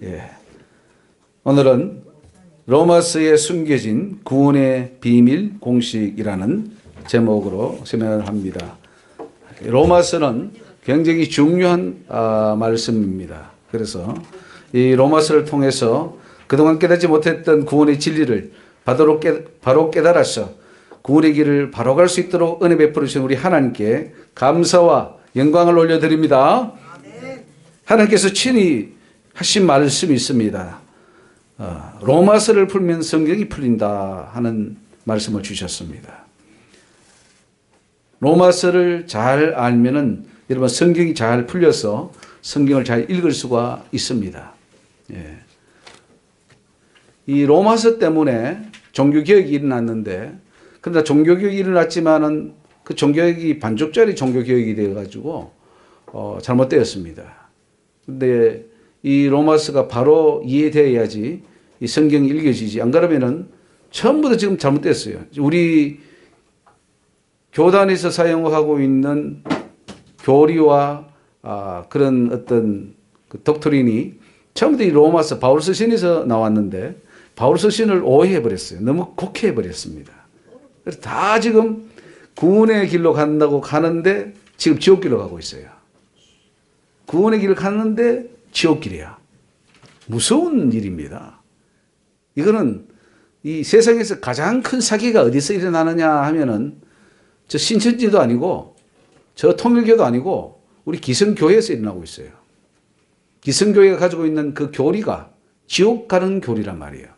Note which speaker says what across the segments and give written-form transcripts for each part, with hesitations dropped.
Speaker 1: 예. 오늘은 로마서에 숨겨진 구원의 비밀 공식이라는 제목으로 설명을 합니다. 로마서는 굉장히 중요한 말씀입니다. 그래서 이 로마서를 통해서 그동안 깨닫지 못했던 구원의 진리를 바로 깨달아서 구원의 길을 바로 갈 수 있도록 은혜 베풀어 주신 우리 하나님께 감사와 영광을 올려드립니다. 하나님께서 친히 하신 말씀이 있습니다. 로마서를 풀면 성경이 풀린다 하는 말씀을 주셨습니다. 로마서를 잘 알면은 여러분 성경이 잘 풀려서 성경을 잘 읽을 수가 있습니다. 예. 이 로마서 때문에 종교개혁이 일어났는데, 그러나 종교개혁이 일어났지만은 그 종교개혁이 반쪽짜리 종교개혁이 되어가지고 잘못되었습니다. 근데 이 로마서가 바로 이해되어야지 이 성경이 읽어지지. 안 그러면은 전부 다 지금 잘못됐어요. 우리 교단에서 사용하고 있는 교리와 그런 어떤 그 독트린이 전부 다 이 로마서 바울 서신에서 나왔는데 바울 서신을 오해해 버렸어요. 너무 곡해해 버렸습니다. 그래서 다 지금 구원의 길로 간다고 가는데 지금 지옥길로 가고 있어요. 구원의 길을 가는데 지옥길이야. 무서운 일입니다. 이거는 이 세상에서 가장 큰 사기가 어디서 일어나느냐 하면은 저 신천지도 아니고 저 통일교도 아니고 우리 기성교회에서 일어나고 있어요. 기성교회가 가지고 있는 그 교리가 지옥 가는 교리란 말이에요.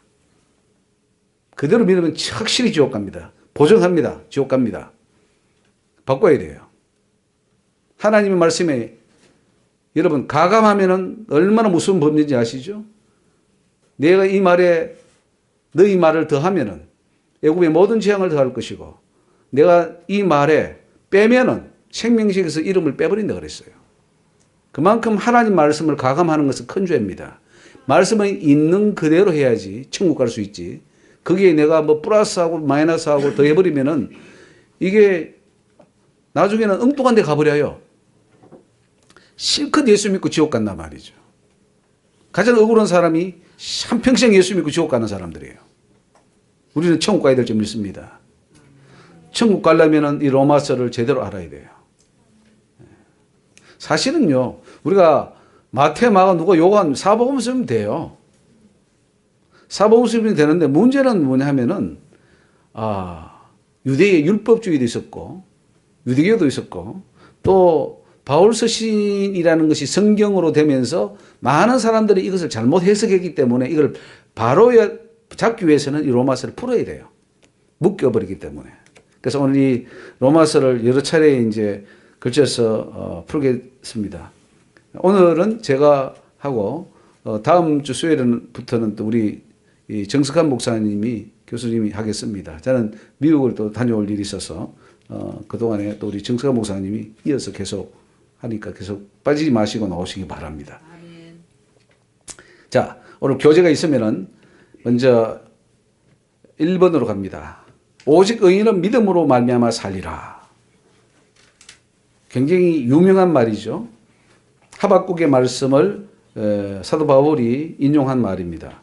Speaker 1: 그대로 믿으면 확실히 지옥 갑니다. 보증합니다. 지옥 갑니다. 바꿔야 돼요. 하나님의 말씀에 여러분 가감하면은 얼마나 무서운 법인지 아시죠? 내가 이 말에 너희 말을 더하면은 애굽의 모든 재앙을 더할 것이고 내가 이 말에 빼면은 생명책에서 이름을 빼버린다 그랬어요. 그만큼 하나님 말씀을 가감하는 것은 큰 죄입니다. 말씀은 있는 그대로 해야지 천국 갈 수 있지. 거기에 내가 뭐 플러스하고 마이너스하고 더 해버리면은 이게 나중에는 엉뚱한 데 가버려요. 실컷 예수 믿고 지옥 간단 말이죠. 가장 억울한 사람이 한평생 예수 믿고 지옥 가는 사람들이에요. 우리는 천국 가야 될 줄 믿습니다. 천국 가려면 이 로마서를 제대로 알아야 돼요. 사실은요, 우리가 마태, 마가 누가 요한 사복음 쓰면 돼요. 사복음 쓰면 되는데 문제는 뭐냐 하면은, 유대의 율법주의도 있었고, 유대교도 있었고, 또 바울 서신이라는 것이 성경으로 되면서 많은 사람들이 이것을 잘못 해석했기 때문에 이걸 바로 잡기 위해서는 이 로마서를 풀어야 돼요. 묶여버리기 때문에. 그래서 오늘 이 로마서를 여러 차례 이제 걸쳐서 풀겠습니다. 오늘은 제가 하고 다음 주 수요일부터는 또 우리 이 정석한 목사님이 교수님이 하겠습니다. 저는 미국을 또 다녀올 일이 있어서 그동안에 또 우리 정석한 목사님이 이어서 계속 하니까 계속 빠지지 마시고 나오시기 바랍니다. 아멘. 자, 오늘 교재가 있으면은 먼저 1번으로 갑니다. 오직 의인은 믿음으로 말미암아 살리라. 굉장히 유명한 말이죠. 하박국의 말씀을 사도 바울이 인용한 말입니다.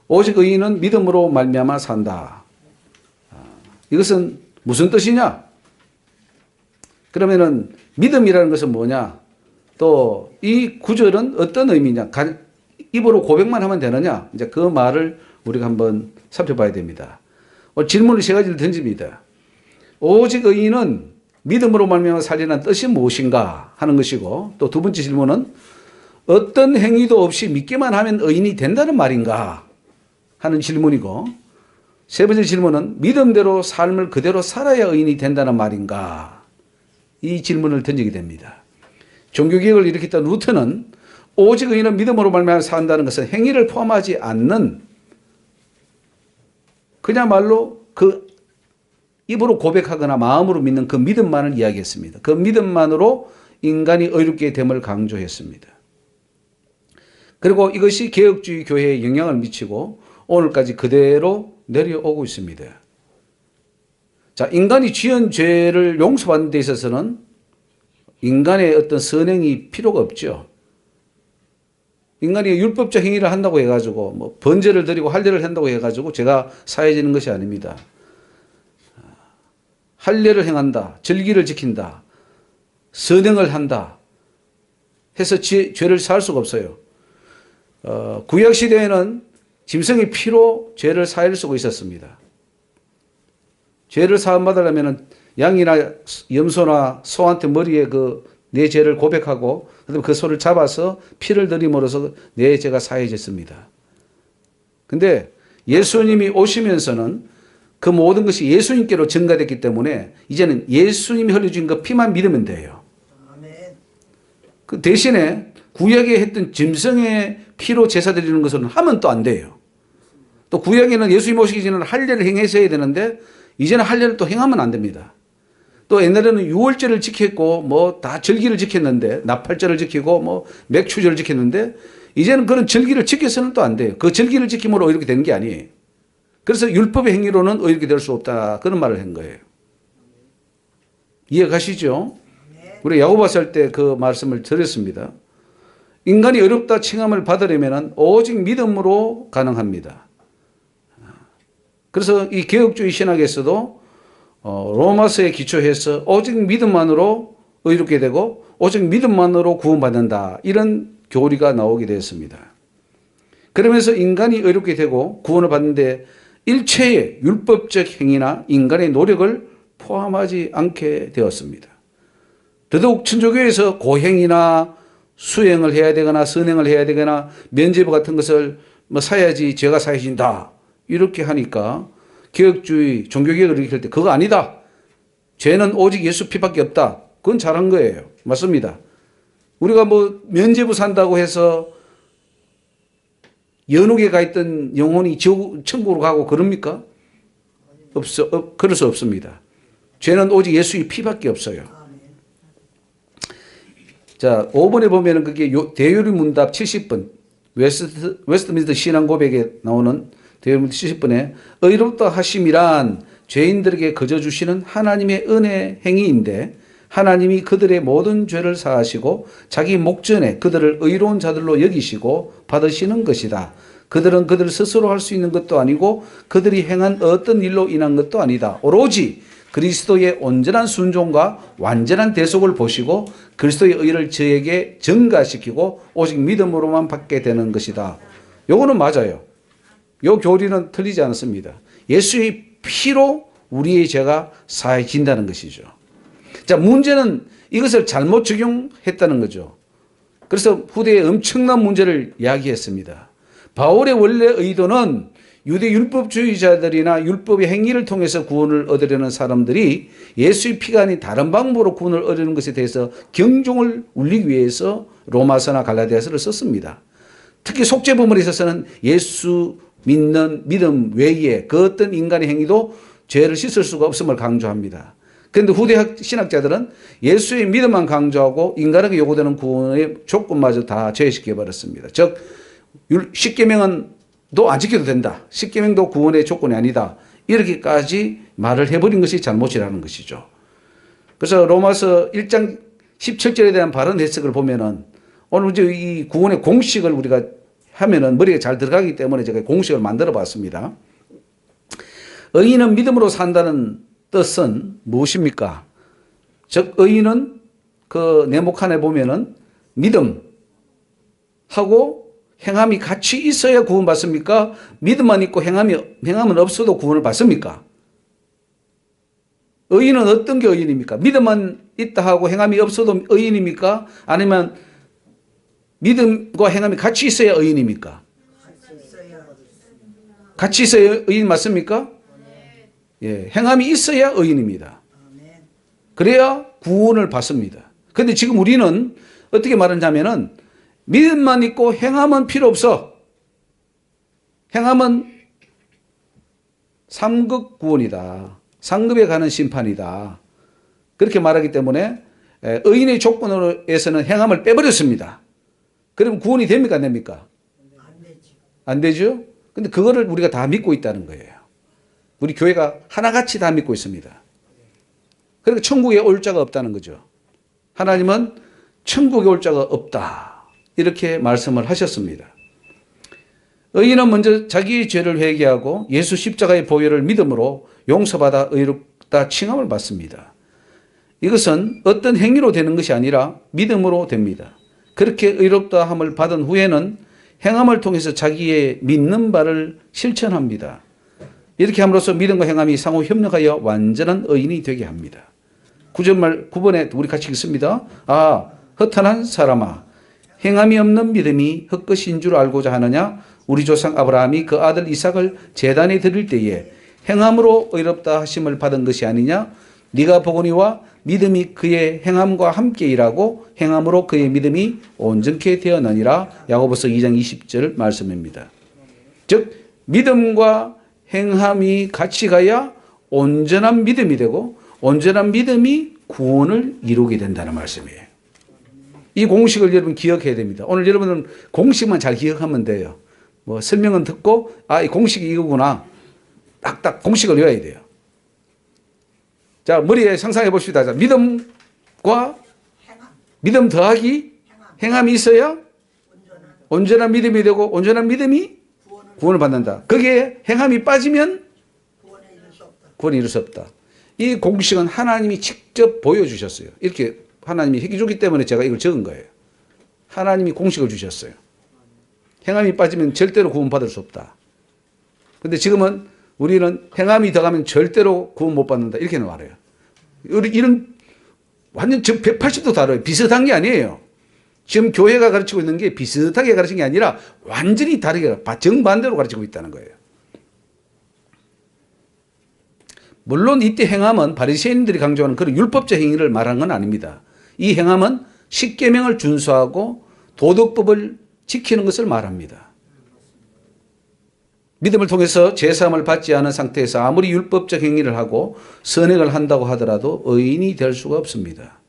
Speaker 1: 오직 의인은 믿음으로 말미암아 산다. 이것은 무슨 뜻이냐? 그러면은 믿음이라는 것은 뭐냐? 또 이 구절은 어떤 의미냐? 입으로 고백만 하면 되느냐? 이제 그 말을 우리가 한번 살펴봐야 됩니다. 질문을 세 가지를 던집니다. 오직 의인은 믿음으로 말미암아 살리는 뜻이 무엇인가 하는 것이고, 또 두 번째 질문은 어떤 행위도 없이 믿기만 하면 의인이 된다는 말인가 하는 질문이고, 세 번째 질문은 믿음대로 삶을 그대로 살아야 의인이 된다는 말인가, 이 질문을 던지게 됩니다. 종교개혁을 일으켰던 루터는 오직 의인은 믿음으로 말미암아 산다는 것은 행위를 포함하지 않는 그야말로 그 입으로 고백하거나 마음으로 믿는 그 믿음만을 이야기했습니다. 그 믿음만으로 인간이 의롭게 됨을 강조했습니다. 그리고 이것이 개혁주의 교회에 영향을 미치고 오늘까지 그대로 내려오고 있습니다. 자, 인간이 지은 죄를 용서받는 데 있어서는 인간의 어떤 선행이 필요가 없죠. 인간이 율법적 행위를 한다고 해가지고 뭐 번제를 드리고 할례를 한다고 해가지고 제가 사해지는 것이 아닙니다. 할례를 행한다, 절기를 지킨다, 선행을 한다 해서 죄를 사할 수가 없어요. 구약 시대에는 짐승의 피로 죄를 사할 수가 있었습니다. 죄를 사함받으려면 양이나 염소나 소한테 머리에 내 죄를 고백하고 그다음에 그 소를 잡아서 피를 들임으로써 내 죄가 사해졌습니다. 근데 예수님이 오시면서는 그 모든 것이 예수님께로 전가됐기 때문에 이제는 예수님이 흘려주신 그 피만 믿으면 돼요. 그 대신에 구약에 했던 짐승의 피로 제사 드리는 것은 하면 또 안 돼요. 또 구약에는 예수님 오시기 전에는 할례를 행해서 해야 되는데 이제는 할례를 또 행하면 안 됩니다. 또 옛날에는 유월절을 지켰고 뭐 다 절기를 지켰는데 나팔절을 지키고 뭐 맥추절을 지켰는데 이제는 그런 절기를 지켜서는 또 안 돼요. 그 절기를 지킴으로 이렇게 되는 게 아니에요. 그래서 율법의 행위로는 의롭게 될 수 없다. 그런 말을 한 거예요. 이해가시죠? 우리 야고보서 할 때 그 말씀을 드렸습니다. 인간이 어렵다 칭함을 받으려면 오직 믿음으로 가능합니다. 그래서 이 개혁주의 신학에서도 로마서에 기초해서 오직 믿음만으로 의롭게 되고 오직 믿음만으로 구원받는다. 이런 교리가 나오게 되었습니다. 그러면서 인간이 의롭게 되고 구원을 받는데 일체의 율법적 행위나 인간의 노력을 포함하지 않게 되었습니다. 더더욱 천주교에서 고행이나 수행을 해야 되거나 선행을 해야 되거나 면죄부 같은 것을 뭐 사야지 죄가 사해진다. 이렇게 하니까 개혁주의 종교개혁을 일으킬 때 그거 아니다. 죄는 오직 예수 피밖에 없다. 그건 잘한 거예요. 맞습니다. 우리가 뭐 면죄부 산다고 해서 연옥에 가 있던 영혼이 천국으로 가고 그럽니까? 그럴 수 없습니다. 죄는 오직 예수의 피밖에 없어요. 자, 5번에 보면은 그게 대요리 문답 70번, 웨스트민스터 신앙 고백에 나오는 대요리 문답 70번에 의롭다 하심이란 죄인들에게 거저 주시는 하나님의 은혜 행위인데 하나님이 그들의 모든 죄를 사하시고 자기 목전에 그들을 의로운 자들로 여기시고 받으시는 것이다. 그들은 그들 스스로 할 수 있는 것도 아니고 그들이 행한 어떤 일로 인한 것도 아니다. 오로지 그리스도의 온전한 순종과 완전한 대속을 보시고 그리스도의 의를 저에게 증가시키고 오직 믿음으로만 받게 되는 것이다. 요거는 맞아요. 요 교리는 틀리지 않습니다. 예수의 피로 우리의 죄가 사해진다는 것이죠. 자, 문제는 이것을 잘못 적용했다는 거죠. 그래서 후대에 엄청난 문제를 야기했습니다. 바울의 원래 의도는 유대 율법주의자들이나 율법의 행위를 통해서 구원을 얻으려는 사람들이 예수의 피가 아닌 다른 방법으로 구원을 얻으려는 것에 대해서 경종을 울리기 위해서 로마서나 갈라디아서를 썼습니다. 특히 속죄 부분에 있어서는 예수 믿는 믿음 외에 그 어떤 인간의 행위도 죄를 씻을 수가 없음을 강조합니다. 그런데 후대 신학자들은 예수의 믿음만 강조하고 인간에게 요구되는 구원의 조건마저 다 제외시켜버렸습니다. 즉 10계명은 도 안 지켜도 된다. 10계명도 구원의 조건이 아니다. 이렇게까지 말을 해버린 것이 잘못이라는 것이죠. 그래서 로마서 1장 17절에 대한 바른 해석을 보면은 오늘 이제 이 구원의 공식을 우리가 하면은 머리에 잘 들어가기 때문에 제가 공식을 만들어 봤습니다. 의인은 믿음으로 산다는 뜻은 무엇입니까? 즉 의인은 그 네모칸에 보면은 믿음하고 행함이 같이 있어야 구원받습니까? 믿음만 있고 행함은 없어도 구원을 받습니까? 의인은 어떤 게 의인입니까? 믿음만 있다 하고 행함이 없어도 의인입니까? 아니면 믿음과 행함이 같이 있어야 의인입니까? 같이 있어야 의인 맞습니까? 예, 행함이 있어야 의인입니다. 그래야 구원을 받습니다. 그런데 지금 우리는 어떻게 말하냐면은 믿음만 있고 행함은 필요 없어. 행함은 3급 구원이다. 상급에 가는 심판이다. 그렇게 말하기 때문에 의인의 조건으로에서는 행함을 빼버렸습니다. 그러면 구원이 됩니까? 안 됩니까? 안 되죠? 근데 그거를 우리가 다 믿고 있다는 거예요. 우리 교회가 하나같이 다 믿고 있습니다. 그러니까 천국에 올 자가 없다는 거죠. 하나님은 천국에 올 자가 없다. 이렇게 말씀을 하셨습니다. 의인은 먼저 자기의 죄를 회개하고 예수 십자가의 보혈을 믿음으로 용서받아 의롭다 칭함을 받습니다. 이것은 어떤 행위로 되는 것이 아니라 믿음으로 됩니다. 그렇게 의롭다함을 받은 후에는 행함을 통해서 자기의 믿는 바를 실천합니다. 이렇게 함으로써 믿음과 행함이 상호 협력하여 완전한 의인이 되게 합니다. 9번에 우리 같이 읽습니다. 허탄한 사람아, 행함이 없는 믿음이 헛것인 줄 알고자 하느냐? 우리 조상 아브라함이 그 아들 이삭을 제단에 드릴 때에 행함으로 의롭다 하심을 받은 것이 아니냐? 네가 보거니와 믿음이 그의 행함과 함께 일하고 행함으로 그의 믿음이 온전케 되었느니라. 야고보서 2장 20절 말씀입니다. 즉 믿음과 행함이 같이 가야 온전한 믿음이 되고 온전한 믿음이 구원을 이루게 된다는 말씀이에요. 이 공식을 여러분 기억해야 됩니다. 오늘 여러분은 공식만 잘 기억하면 돼요. 뭐 설명은 듣고 이 공식이 이거구나. 딱딱 공식을 외워야 돼요. 자, 머리에 상상해 봅시다. 자, 믿음과 믿음 더하기 행함이 있어야 온전한 믿음이 되고 온전한 믿음이 구원을 받는다. 거기에 행함이 빠지면 구원을 이룰 수 없다. 이 공식은 하나님이 직접 보여주셨어요. 이렇게 하나님이 해주기 때문에 제가 이걸 적은 거예요. 하나님이 공식을 주셨어요. 행함이 빠지면 절대로 구원받을 수 없다. 근데 지금은 우리는 행함이 더가면 절대로 구원 못 받는다. 이렇게는 말해요. 이런 완전 180도 다르요. 비슷한 게 아니에요. 지금 교회가 가르치고 있는 게 비슷하게 가르치는 게 아니라 완전히 다르게 정반대로 가르치고 있다는 거예요. 물론 이때 행함은 바리새인들이 강조하는 그런 율법적 행위를 말하는 건 아닙니다. 이 행함은 십계명을 준수하고 도덕법을 지키는 것을 말합니다. 믿음을 통해서 제사함을 받지 않은 상태에서 아무리 율법적 행위를 하고 선행을 한다고 하더라도 의인이 될 수가 없습니다.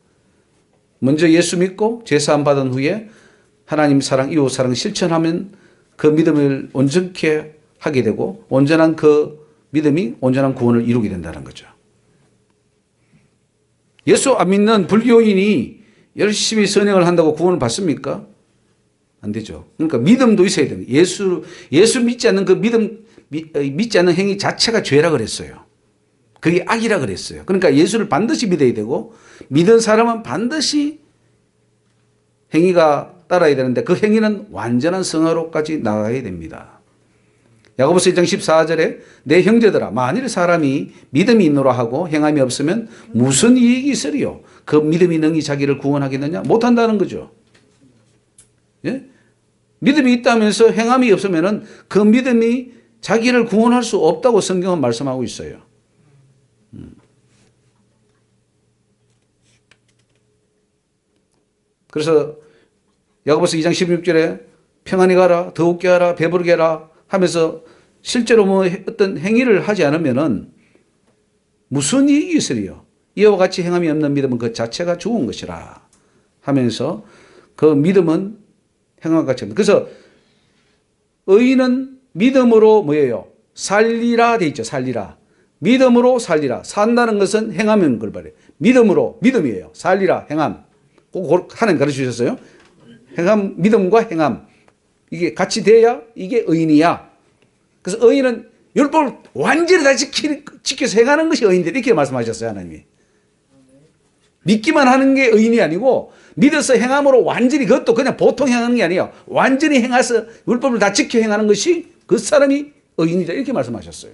Speaker 1: 먼저 예수 믿고 제사함 받은 후에 하나님 사랑, 이웃 사랑 실천하면 그 믿음을 온전케 하게 되고 온전한 그 믿음이 온전한 구원을 이루게 된다는 거죠. 예수 안 믿는 불교인이 열심히 선행을 한다고 구원을 받습니까? 안 되죠. 그러니까 믿음도 있어야 됩니다. 예수 믿지 않는 그 믿지 않는 행위 자체가 죄라 그랬어요. 그게 악이라 그랬어요. 그러니까 예수를 반드시 믿어야 되고 믿은 사람은 반드시 행위가 따라야 되는데 그 행위는 완전한 성화로까지 나가야 됩니다. 야고보서 1장 14절에 내 형제들아 만일 사람이 믿음이 있노라 하고 행함이 없으면 무슨 이익이 있으리요? 그 믿음이 능히 자기를 구원하겠느냐? 못한다는 거죠. 예? 믿음이 있다면서 행함이 없으면 그 믿음이 자기를 구원할 수 없다고 성경은 말씀하고 있어요. 그래서 야고보서 2장 16절에 평안히 가라, 더욱게 하라, 배부르게 하라 하면서 실제로 뭐 어떤 행위를 하지 않으면은 무슨 이익이 있으리요? 이와 같이 행함이 없는 믿음은 그 자체가 죽은 것이라 하면서 그 믿음은 행함과 같이 합니다. 그래서 의인은 믿음으로 뭐예요? 살리라 돼 있죠. 살리라. 믿음으로 살리라. 산다는 것은 행하면 그걸 말해요. 믿음으로, 믿음이에요. 살리라, 행함. 꼭 하나님 가르쳐 주셨어요. 행함, 믿음과 행함. 이게 같이 돼야 이게 의인이야. 그래서 의인은 율법을 완전히 다 지켜서 행하는 것이 의인들 이렇게 말씀하셨어요. 하나님이. 믿기만 하는 게 의인이 아니고 믿어서 행함으로 완전히 그것도 그냥 보통 행하는 게 아니에요. 완전히 행해서 율법을 다 지켜 행하는 것이 그 사람이 의인이다 이렇게 말씀하셨어요.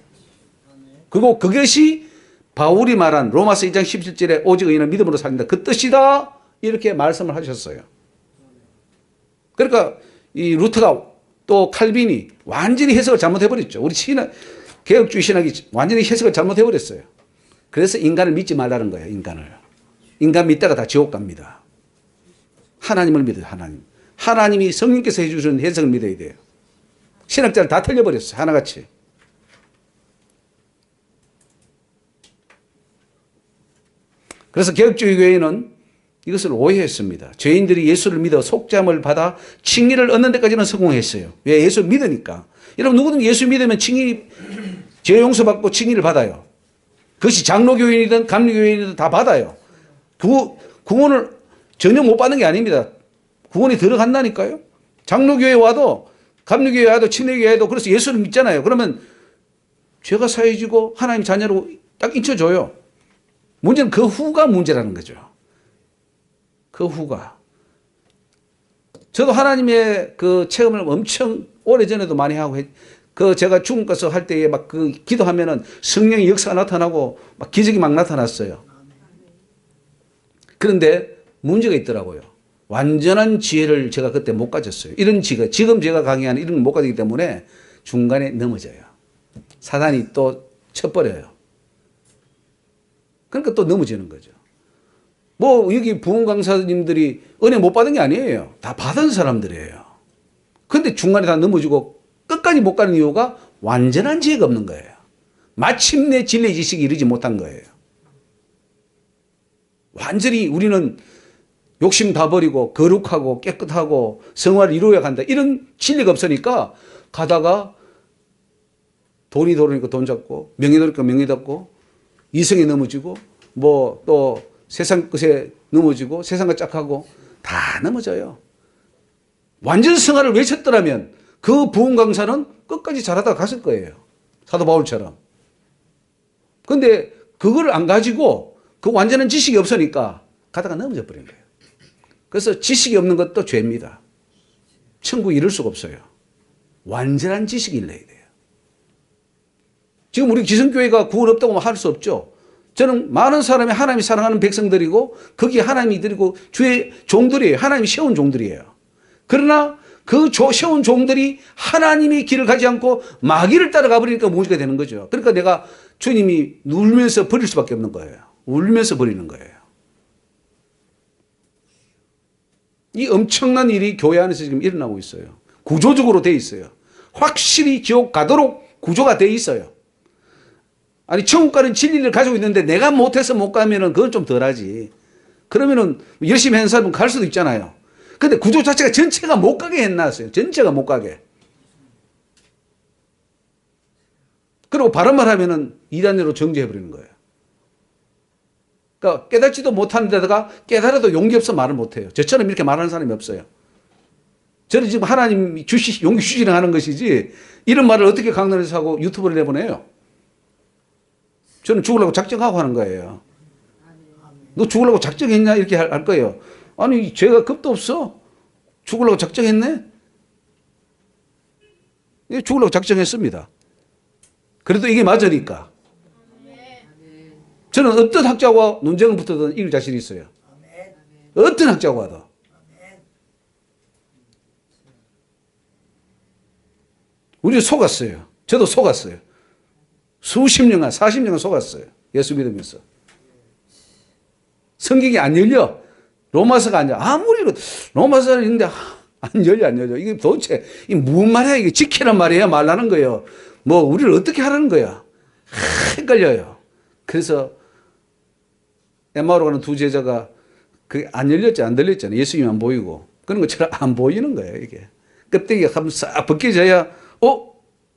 Speaker 1: 그리고 그것이 바울이 말한 로마서 2장 17절에 오직 의인은 믿음으로 살린다. 그 뜻이다 이렇게 말씀을 하셨어요. 그러니까 이 루터가 또 칼빈이 완전히 해석을 잘못해버렸죠. 우리 개혁주의 신학이 완전히 해석을 잘못해버렸어요. 그래서 인간을 믿지 말라는 거예요. 인간 믿다가 다 지옥 갑니다. 하나님을 믿어요. 하나님이 성령께서 해주시는 해석을 믿어야 돼요. 신학자를 다 틀려버렸어요. 하나같이. 그래서 개혁주의 교회는 이것을 오해했습니다. 죄인들이 예수를 믿어 속죄함을 받아 칭의를 얻는 데까지는 성공했어요. 왜? 예수를 믿으니까. 여러분 누구든 예수 믿으면 죄 용서받고 칭의를 받아요. 그것이 장로교인이든 감리교인이든 다 받아요. 구원을 전혀 못 받는 게 아닙니다. 구원이 들어간다니까요. 장로교회 와도 감리교회 와도 침례교회 와도 그래서 예수를 믿잖아요. 그러면 죄가 사해지고 하나님 자녀로 딱 인쳐줘요. 문제는 그 후가 문제라는 거죠. 그 후가. 저도 하나님의 그 체험을 엄청 오래전에도 많이 하고 제가 죽음 가서 할 때에 막 그 기도하면은 성령의 역사가 나타나고 막 기적이 막 나타났어요. 그런데 문제가 있더라고요. 완전한 지혜를 제가 그때 못 가졌어요. 이런 지금 제가 강의하는 이런 걸 못 가지기 때문에 중간에 넘어져요. 사단이 또 쳐버려요. 그러니까 또 넘어지는 거죠. 뭐 여기 부흥 강사님들이 은혜 못 받은 게 아니에요. 다 받은 사람들이에요. 근데 중간에 다 넘어지고 끝까지 못 가는 이유가 완전한 지혜가 없는 거예요. 마침내 진리의 지식이 이르지 못한 거예요. 완전히 우리는 욕심 다 버리고 거룩하고 깨끗하고 성화를 이루어야 한다. 이런 진리가 없으니까 가다가 돈이 들어오니까 돈 잡고 명예 들어오니까 명예 잡고 이성에 넘어지고 뭐 또 세상 것에 넘어지고 세상과 짝하고 다 넘어져요. 완전 성화를 외쳤더라면 그 부흥 강사는 끝까지 잘하다가 갔을 거예요. 사도 바울처럼. 근데 그걸 안 가지고 그 완전한 지식이 없으니까 가다가 넘어져 버린 거예요. 그래서 지식이 없는 것도 죄입니다. 천국에 이를 수가 없어요. 완전한 지식이 일러야 돼요. 지금 우리 기성교회가 구원 없다고 할 수 없죠. 저는 많은 사람이 하나님이 사랑하는 백성들이고 거기에 하나님이 드리고 주의 종들이에요. 하나님이 세운 종들이에요. 그러나 그 세운 종들이 하나님의 길을 가지 않고 마귀를 따라가 버리니까 문제가 되는 거죠. 그러니까 내가 주님이 울면서 버릴 수밖에 없는 거예요. 울면서 버리는 거예요. 이 엄청난 일이 교회 안에서 지금 일어나고 있어요. 구조적으로 돼 있어요. 확실히 지옥 가도록 구조가 돼 있어요. 아니 천국 가는 진리를 가지고 있는데 내가 못해서 못 가면은 그건 좀 덜하지. 그러면은 열심히 하는 사람은 갈 수도 있잖아요. 근데 구조 자체가 전체가 못 가게 해놨어요. 전체가 못 가게. 그리고 바른 말 하면은 이단으로 정죄해버리는 거예요. 그러니까 깨닫지도 못하는 데다가 깨달아도 용기 없어 말을 못해요. 저처럼 이렇게 말하는 사람이 없어요. 저는 지금 하나님 용기 주시는 하는 것이지 이런 말을 어떻게 강단에서 하고 유튜브를 내보내요. 저는 죽으려고 작정하고 하는 거예요. 너 죽으려고 작정했냐 이렇게 할 거예요. 아니 죄가 겁도 없어. 죽으려고 작정했네. 죽으려고 작정했습니다. 그래도 이게 맞으니까. 저는 어떤 학자와 논쟁을 붙어도 이길 자신이 있어요. 어떤 학자와 와도. 우리 속았어요. 저도 속았어요. 수십 년간, 40년간 속았어요. 예수 믿으면서. 성경이 안 열려. 로마서가 안 열려. 아무리 로마서는 있는데 안 열려, 안 열려. 이게 도대체 이게 무슨 말이야? 이게 지키란 말이야? 말라는 거예요. 뭐 우리를 어떻게 하라는 거야? 헷갈려요. 그래서 엠마오로 가는 두 제자가 그게 안 열렸지, 안 들렸잖아요. 예수님이 안 보이고. 그런 것처럼 안 보이는 거예요, 이게. 껍데기가 한번 싹 벗겨져야,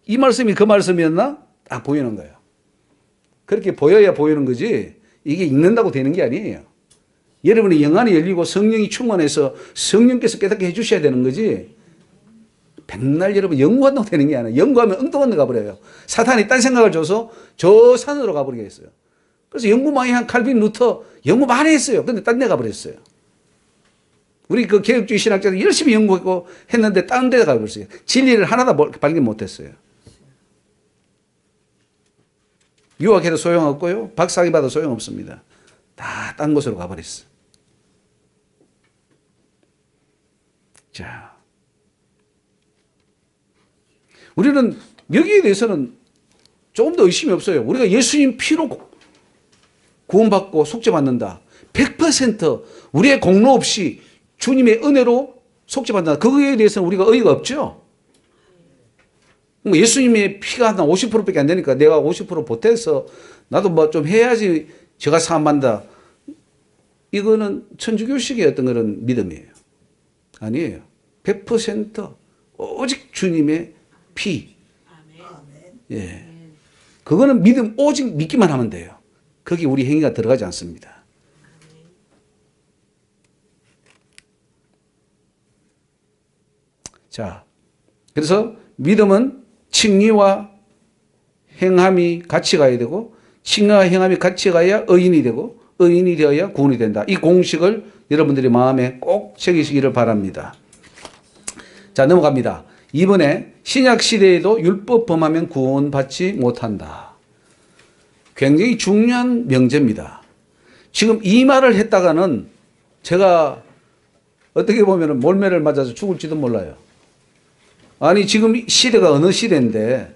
Speaker 1: 이 말씀이 그 말씀이었나? 딱 보이는 거예요. 그렇게 보여야 보이는 거지, 이게 읽는다고 되는 게 아니에요. 여러분의 영안이 열리고 성령이 충만해서 성령께서 깨닫게 해주셔야 되는 거지, 백날 여러분 연구한다고 되는 게 아니에요. 연구하면 엉뚱한 데 가버려요. 사탄이 딴 생각을 줘서 저 산으로 가버리게 했어요. 그래서 연구 많이 한 칼빈 루터 연구 많이 했어요. 근데 딴 데 가버렸어요. 우리 그 개혁주의 신학자들 열심히 연구하고 했는데 딴 데 가버렸어요. 진리를 하나도 발견 못했어요. 유학해도 소용없고요. 박사학위 받아도 소용없습니다. 다 딴 곳으로 가버렸어요. 자, 우리는 여기에 대해서는 조금 더 의심이 없어요. 우리가 예수님 피로 구원받고 속죄받는다. 100% 우리의 공로 없이 주님의 은혜로 속죄받는다. 그거에 대해서는 우리가 의의가 없죠. 예수님의 피가 한 50%밖에 안 되니까 내가 50% 보태서 나도 뭐 좀 해야지 제가 사함받는다. 이거는 천주교식의 어떤 그런 믿음이에요. 아니에요. 100% 오직 주님의 피. 예. 그거는 믿음, 오직 믿기만 하면 돼요. 거기 우리 행위가 들어가지 않습니다. 자, 그래서 믿음은 칭의와 행함이 같이 가야 되고 칭의와 행함이 같이 가야 의인이 되고 의인이 되어야 구원이 된다. 이 공식을 여러분들이 마음에 꼭 새기시기를 바랍니다. 자, 넘어갑니다. 이번에 신약 시대에도 율법 범하면 구원받지 못한다. 굉장히 중요한 명제입니다. 지금 이 말을 했다가는 제가 어떻게 보면 몰매를 맞아서 죽을지도 몰라요. 아니 지금 시대가 어느 시대인데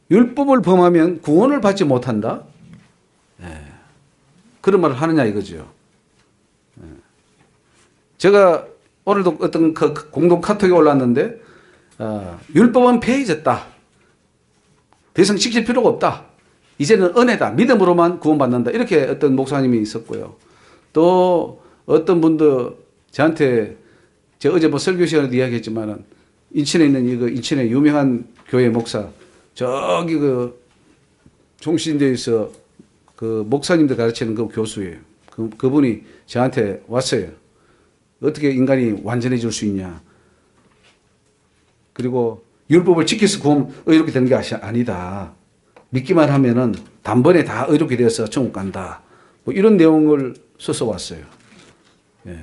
Speaker 1: 율법을 범하면 구원을 받지 못한다? 그런 말을 하느냐 이거죠. 제가 오늘도 어떤 공동 카톡에 올랐는데 율법은 폐해졌다. 더 이상 지킬 필요가 없다. 이제는 은혜다. 믿음으로만 구원받는다. 이렇게 어떤 목사님이 있었고요. 또 어떤 분도 저한테 제가 어제 뭐 설교 시간에도 이야기했지만은 인천에 있는 인천의 유명한 교회 목사 저기 종신대에서 목사님들 가르치는 그 교수예요. 그분이 저한테 왔어요. 어떻게 인간이 완전해질 수 있냐. 그리고 율법을 지켜서 구원 의롭게 되는 게 아니다. 믿기만 하면은 단번에 다 의롭게 되어서 천국 간다. 뭐 이런 내용을 써서 왔어요. 예.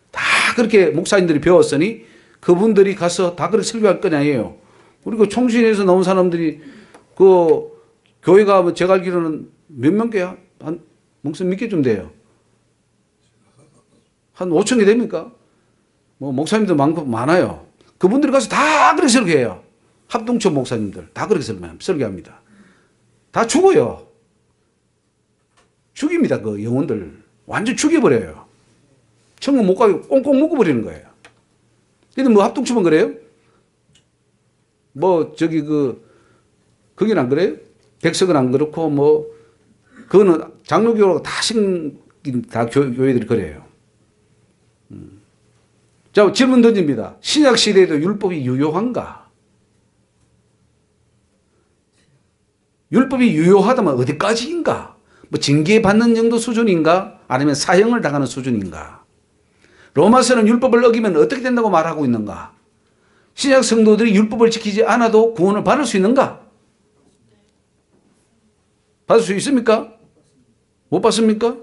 Speaker 1: 다 그렇게 목사님들이 배웠으니 그분들이 가서 다 그렇게 설교할 건 아니에요. 그리고 총신에서 나온 사람들이 교회가 제가 알기로는 몇 명 개야? 한 목사님 몇 개쯤 돼요? 한 5천 개 됩니까? 뭐 목사님들 많아요. 그분들이 가서 다 그렇게 설교해요. 합동체 목사님들 다 그렇게 설교합니다. 다 죽어요. 죽입니다. 그 영혼들 완전 죽여버려요. 천국 못 가게 꽁꽁 묶어버리는 거예요. 근데 뭐 합동체만 그래요? 뭐 저기 거긴 안 그래요? 백석은 안 그렇고 뭐 그거는 장로교로 다 교회들이 그래요. 자, 질문 던집니다. 신약 시대에도 율법이 유효한가? 율법이 유효하다면 어디까지인가? 뭐 징계받는 정도 수준인가? 아니면 사형을 당하는 수준인가? 로마서는 율법을 어기면 어떻게 된다고 말하고 있는가? 신약 성도들이 율법을 지키지 않아도 구원을 받을 수 있는가? 받을 수 있습니까? 못 받습니까?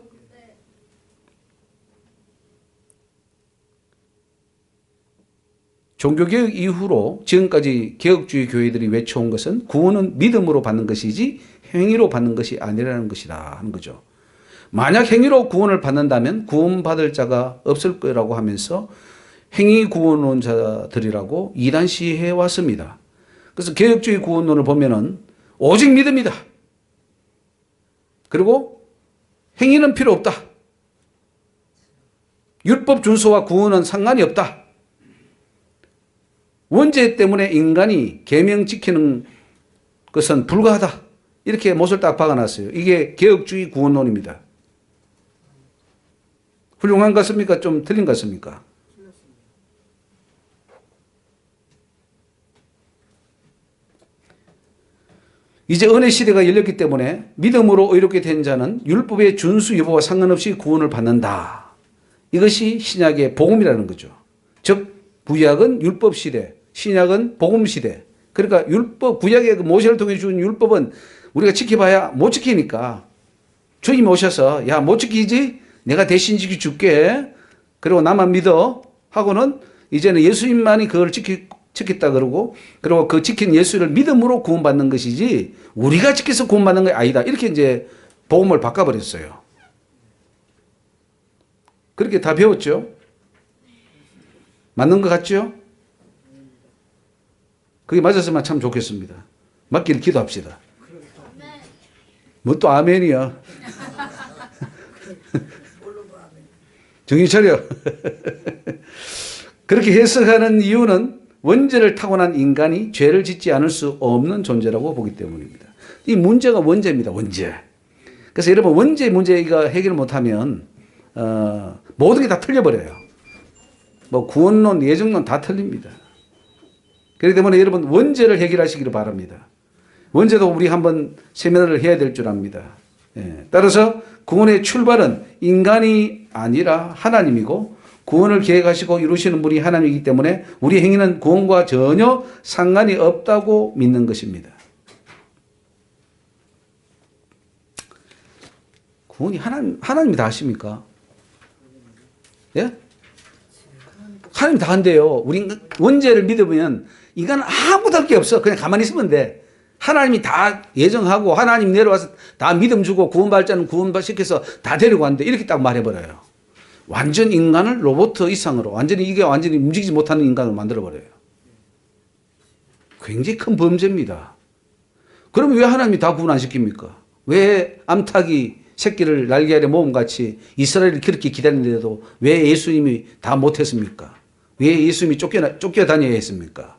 Speaker 1: 종교개혁 이후로 지금까지 개혁주의 교회들이 외쳐온 것은 구원은 믿음으로 받는 것이지 행위로 받는 것이 아니라는 것이다 하는 거죠. 만약 행위로 구원을 받는다면 구원받을 자가 없을 거라고 하면서 행위 구원론자들이라고 이단시해 왔습니다. 그래서 개혁주의 구원론을 보면은 오직 믿음이다. 그리고 행위는 필요 없다. 율법 준수와 구원은 상관이 없다. 원죄 때문에 인간이 계명 지키는 것은 불가하다. 이렇게 못을 딱 박아놨어요. 이게 개혁주의 구원론입니다. 훌륭한 것 같습니까? 좀 틀린 것 같습니까? 이제 은혜 시대가 열렸기 때문에 믿음으로 의롭게 된 자는 율법의 준수 여부와 상관없이 구원을 받는다. 이것이 신약의 복음이라는 거죠. 즉 구약은 율법 시대, 신약은 복음 시대. 그러니까 율법, 구약의 모세를 통해 준 율법은 우리가 지켜봐야 못 지키니까 주님 오셔서 야, 못 지키지? 내가 대신 지켜줄게. 그리고 나만 믿어. 하고는 이제는 예수님만이 그걸 지켰다 그러고 그리고 그 지킨 예수를 믿음으로 구원받는 것이지 우리가 지켜서 구원받는 게 아니다. 이렇게 이제 복음을 바꿔버렸어요. 그렇게 다 배웠죠? 맞는 것 같죠? 그게 맞았으면 참 좋겠습니다. 맞기를 기도합시다. 뭐 또 아멘이야. 정신 차려. 그렇게 해석하는 이유는 원죄를 타고난 인간이 죄를 짓지 않을 수 없는 존재라고 보기 때문입니다. 이 문제가 원죄입니다. 원죄. 그래서 여러분 원죄 문제가 해결 못하면 모든 게 다 틀려버려요. 뭐 구원론, 예정론 다 틀립니다. 그렇기 때문에 여러분 원죄를 해결하시기를 바랍니다. 원죄도 우리 한번 세미나를 해야 될 줄 압니다. 따라서 구원의 출발은 인간이 아니라 하나님이고 구원을 계획하시고 이루시는 분이 하나님이기 때문에 우리 행위는 구원과 전혀 상관이 없다고 믿는 것입니다. 구원이 하나님이 다 하십니까? 예? 하나님이 다 한대요. 우리 원죄를 믿으면 인간은 아무것도 할 게 없어. 그냥 가만히 있으면 돼. 하나님이 다 예정하고 하나님 내려와서 다 믿음 주고 구원받을 자는 구원시켜서 다 데리고 왔는데 이렇게 딱 말해버려요. 완전 인간을 로봇 이상으로 완전히 움직이지 못하는 인간을 만들어버려요. 굉장히 큰 범죄입니다. 그럼 왜 하나님이 다 구원 안 시킵니까? 왜 암탉이 새끼를 날개 아래 모음같이 이스라엘을 그렇게 기다리는데도 왜 예수님이 다 못했습니까? 왜 예수님이 쫓겨다녀야 했습니까?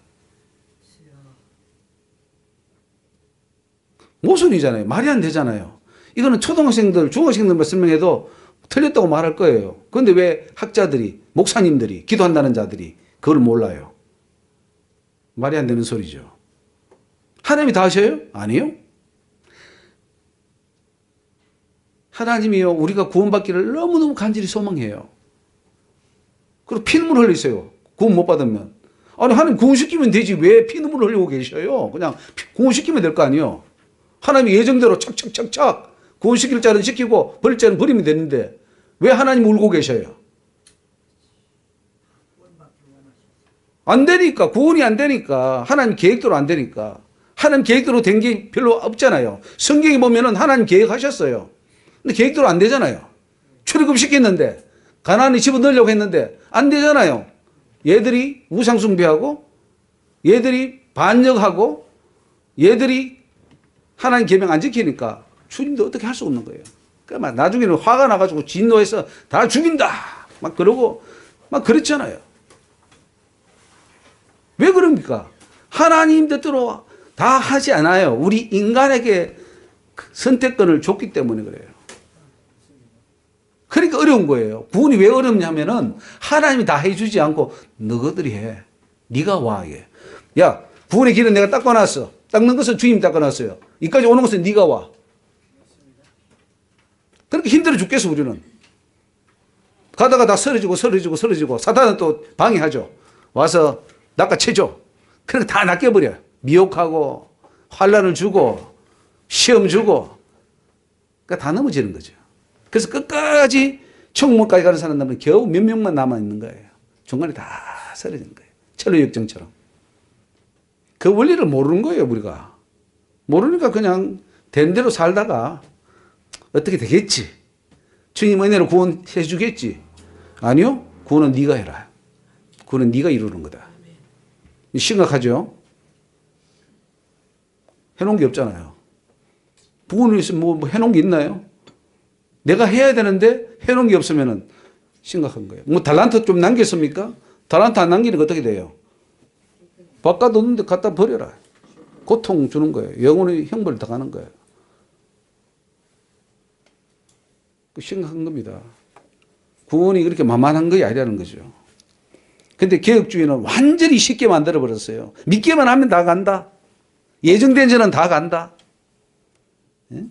Speaker 1: 모순이잖아요. 말이 안 되잖아요. 이거는 초등학생들, 중학생들만 설명해도 틀렸다고 말할 거예요. 그런데 왜 학자들이, 목사님들이, 기도한다는 자들이 그걸 몰라요? 말이 안 되는 소리죠. 하나님이 다 하셔요? 아니요. 하나님이요, 우리가 구원받기를 너무너무 간절히 소망해요. 그리고 피눈물 흘리세요. 구원 못 받으면. 아니, 하나님 구원시키면 되지. 왜 피눈물 흘리고 계셔요? 그냥 구원시키면 될 거 아니에요. 하나님이 예정대로 착착착착 구원시킬 자는 시키고 버릴 자는 버리면 되는데 왜 하나님 울고 계셔요? 안 되니까. 구원이 안 되니까. 하나님 계획대로 안 되니까. 하나님 계획대로 된 게 별로 없잖아요. 성경에 보면은 하나님 계획하셨어요. 근데 계획대로 안 되잖아요. 출애굽 시켰는데 가나안에 집어넣으려고 했는데 안 되잖아요. 얘들이 우상 숭배하고 얘들이 반역하고 얘들이 하나님 계명 안 지키니까 주님도 어떻게 할 수 없는 거예요. 그러니까 나중에는 화가 나가지고 진노해서 다 죽인다 막 그러고 막 그랬잖아요. 왜 그럽니까? 하나님 뜻대로 다 하지 않아요. 우리 인간에게 선택권을 줬기 때문에 그래요. 그러니까 어려운 거예요. 구원이 왜 어렵냐면은 하나님이 다 해주지 않고 너희들이 해. 네가 와. 야, 구원의 길은 내가 닦아놨어. 닦는 것은 주님이 닦아놨어요. 이까지 오는 것은 네가 와. 그렇게 힘들어 죽겠어 우리는. 가다가 다 쓰러지고 사탄은 또 방해하죠. 와서 낚아채죠. 그렇게 다 낚여버려요. 미혹하고 환난을 주고 시험 주고 그러니까 다 넘어지는 거죠. 그래서 끝까지 천국까지 가는 사람들은 겨우 몇 명만 남아있는 거예요. 중간에 다 사라지는 거예요. 철로역정처럼. 그 원리를 모르는 거예요, 우리가. 모르니까 그냥 된 대로 살다가 어떻게 되겠지. 주님 은혜로 구원해 주겠지. 아니요. 구원은 네가 해라. 구원은 네가 이루는 거다. 심각하죠? 해놓은 게 없잖아요. 구원을 있으면 뭐 해놓은 게 있나요? 내가 해야 되는데 해놓은 게 없으면 심각한 거예요. 뭐 달란트 좀 남겼습니까? 달란트 안 남기는 거 어떻게 돼요? 바꿔뒀는데 갖다 버려라. 고통 주는 거예요. 영혼의 형벌을 당하는 거예요. 심각한 겁니다. 구원이 그렇게 만만한 것이 아니라는 거죠. 근데 개혁주의는 완전히 쉽게 만들어버렸어요. 믿기만 하면 다 간다. 예정된 자는 다 간다. 예?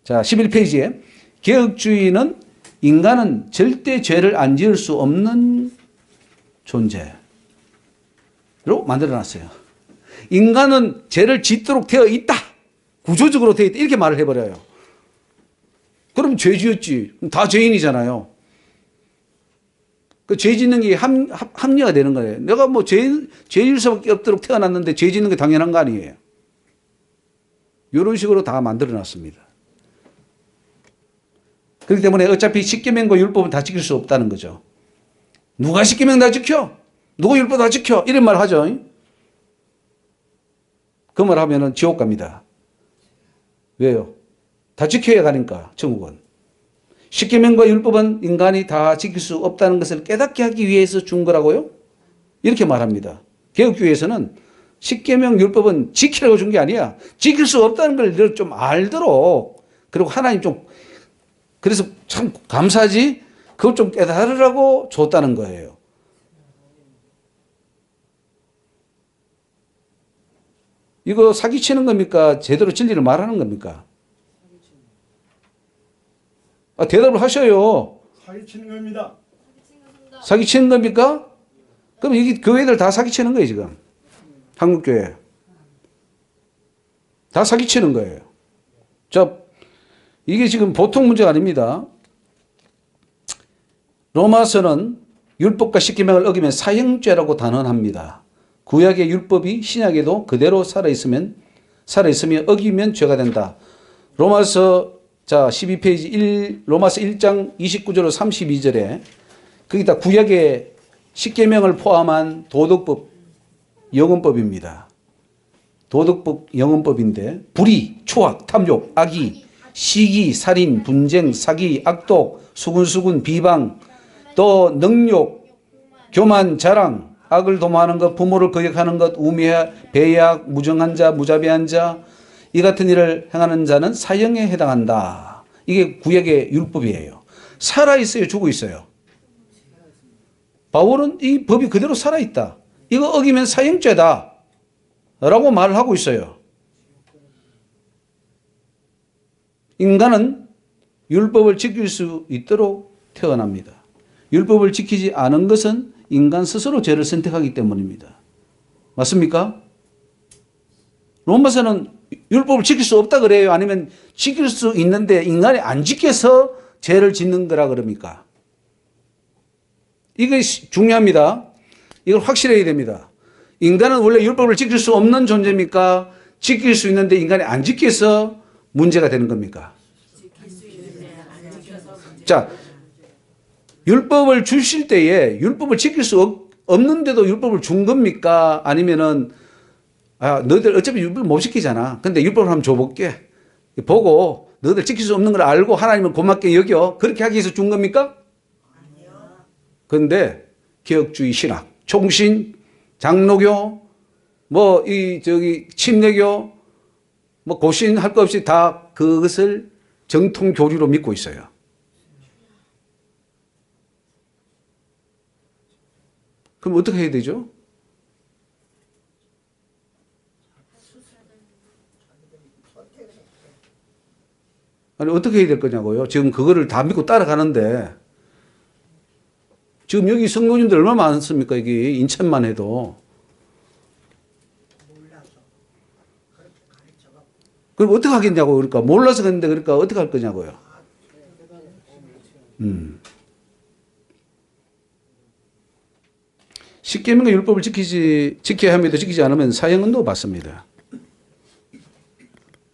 Speaker 1: 자, 11페이지에 개혁주의는 인간은 절대 죄를 안 지을 수 없는 존재로 만들어놨어요. 인간은 죄를 짓도록 되어 있다. 구조적으로 되어 있다. 이렇게 말을 해버려요. 그럼 죄 지었지. 다 죄인이잖아요. 그 죄 짓는 게 합리가 되는 거예요. 내가 뭐 죄일 수밖에 없도록 태어났는데 죄 짓는 게 당연한 거 아니에요. 이런 식으로 다 만들어놨습니다. 그렇기 때문에 어차피 십계명과 율법은 다 지킬 수 없다는 거죠. 누가 십계명 다 지켜? 누가 율법 다 지켜? 이런 말 하죠. 그 말 하면은 지옥 갑니다. 왜요? 다 지켜야 가니까 천국은. 십계명과 율법은 인간이 다 지킬 수 없다는 것을 깨닫게 하기 위해서 준 거라고요? 이렇게 말합니다. 개혁주의에서는 십계명 율법은 지키라고 준 게 아니야. 지킬 수 없다는 걸 좀 알도록, 그리고 하나님 좀, 그래서 참 감사하지, 그걸 좀 깨달으라고 줬다는 거예요. 이거 사기치는 겁니까? 제대로 진리를 말하는 겁니까? 대답을 하셔요.
Speaker 2: 사기치는 겁니다.
Speaker 1: 사기치는 겁니까? 그럼 여기 교회들 다 사기치는 거예요, 지금. 한국교회. 다 사기치는 거예요. 자, 이게 지금 보통 문제가 아닙니다. 로마서는 율법과 십계명을 어기면 사형죄라고 단언합니다. 구약의 율법이 신약에도 그대로 살아있으며 어기면 죄가 된다. 로마서 자 12페이지 로마서 1장 29절로 32절에 거기다 구약의 십계명을 포함한 도덕법 영언법입니다. 도덕법 영언법인데 불의, 초악, 탐욕, 악의, 시기, 살인, 분쟁, 사기, 악독, 수군수군, 비방, 또 능욕, 교만, 자랑, 악을 도모하는 것, 부모를 거역하는 것, 우매악, 배약, 무정한 자, 무자비한 자, 이 같은 일을 행하는 자는 사형에 해당한다. 이게 구약의 율법이에요. 살아있어요, 죽어 있어요? 바울은 이 법이 그대로 살아있다. 이거 어기면 사형죄다 라고 말을 하고 있어요. 인간은 율법을 지킬 수 있도록 태어납니다. 율법을 지키지 않은 것은 인간 스스로 죄를 선택하기 때문입니다. 맞습니까? 로마서는 율법을 지킬 수 없다 그래요? 아니면 지킬 수 있는데 인간이 안 지켜서 죄를 짓는 거라 그럽니까? 이게 중요합니다. 이걸 확실해야 됩니다. 인간은 원래 율법을 지킬 수 없는 존재입니까? 지킬 수 있는데 인간이 안 지켜서 문제가 되는 겁니까? 자, 율법을 주실 때에 율법을 지킬 수 없는데도 율법을 준 겁니까? 아니면은 너희들 어차피 율법을 못 지키잖아. 근데 율법을 한번 줘볼게. 보고 너희들 지킬 수 없는 걸 알고 하나님은 고맙게 여겨. 그렇게 하기 위해서 준 겁니까? 그런데 개혁주의 신학, 총신, 장로교, 침례교, 고신 할 것 없이 다 그것을 정통 교리로 믿고 있어요. 그럼 어떻게 해야 되죠? 아니, 어떻게 해야 될 거냐고요? 지금 그거를 다 믿고 따라가는데, 지금 여기 성도님들 얼마나 많습니까? 여기 인천만 해도. 그럼 어떻게 하겠냐고. 그러니까 몰라서 그랬는데 그러니까 어떻게 할 거냐고요. 십계명과 율법을 지켜야 합니다. 지키지 않으면 사형은도 받습니다.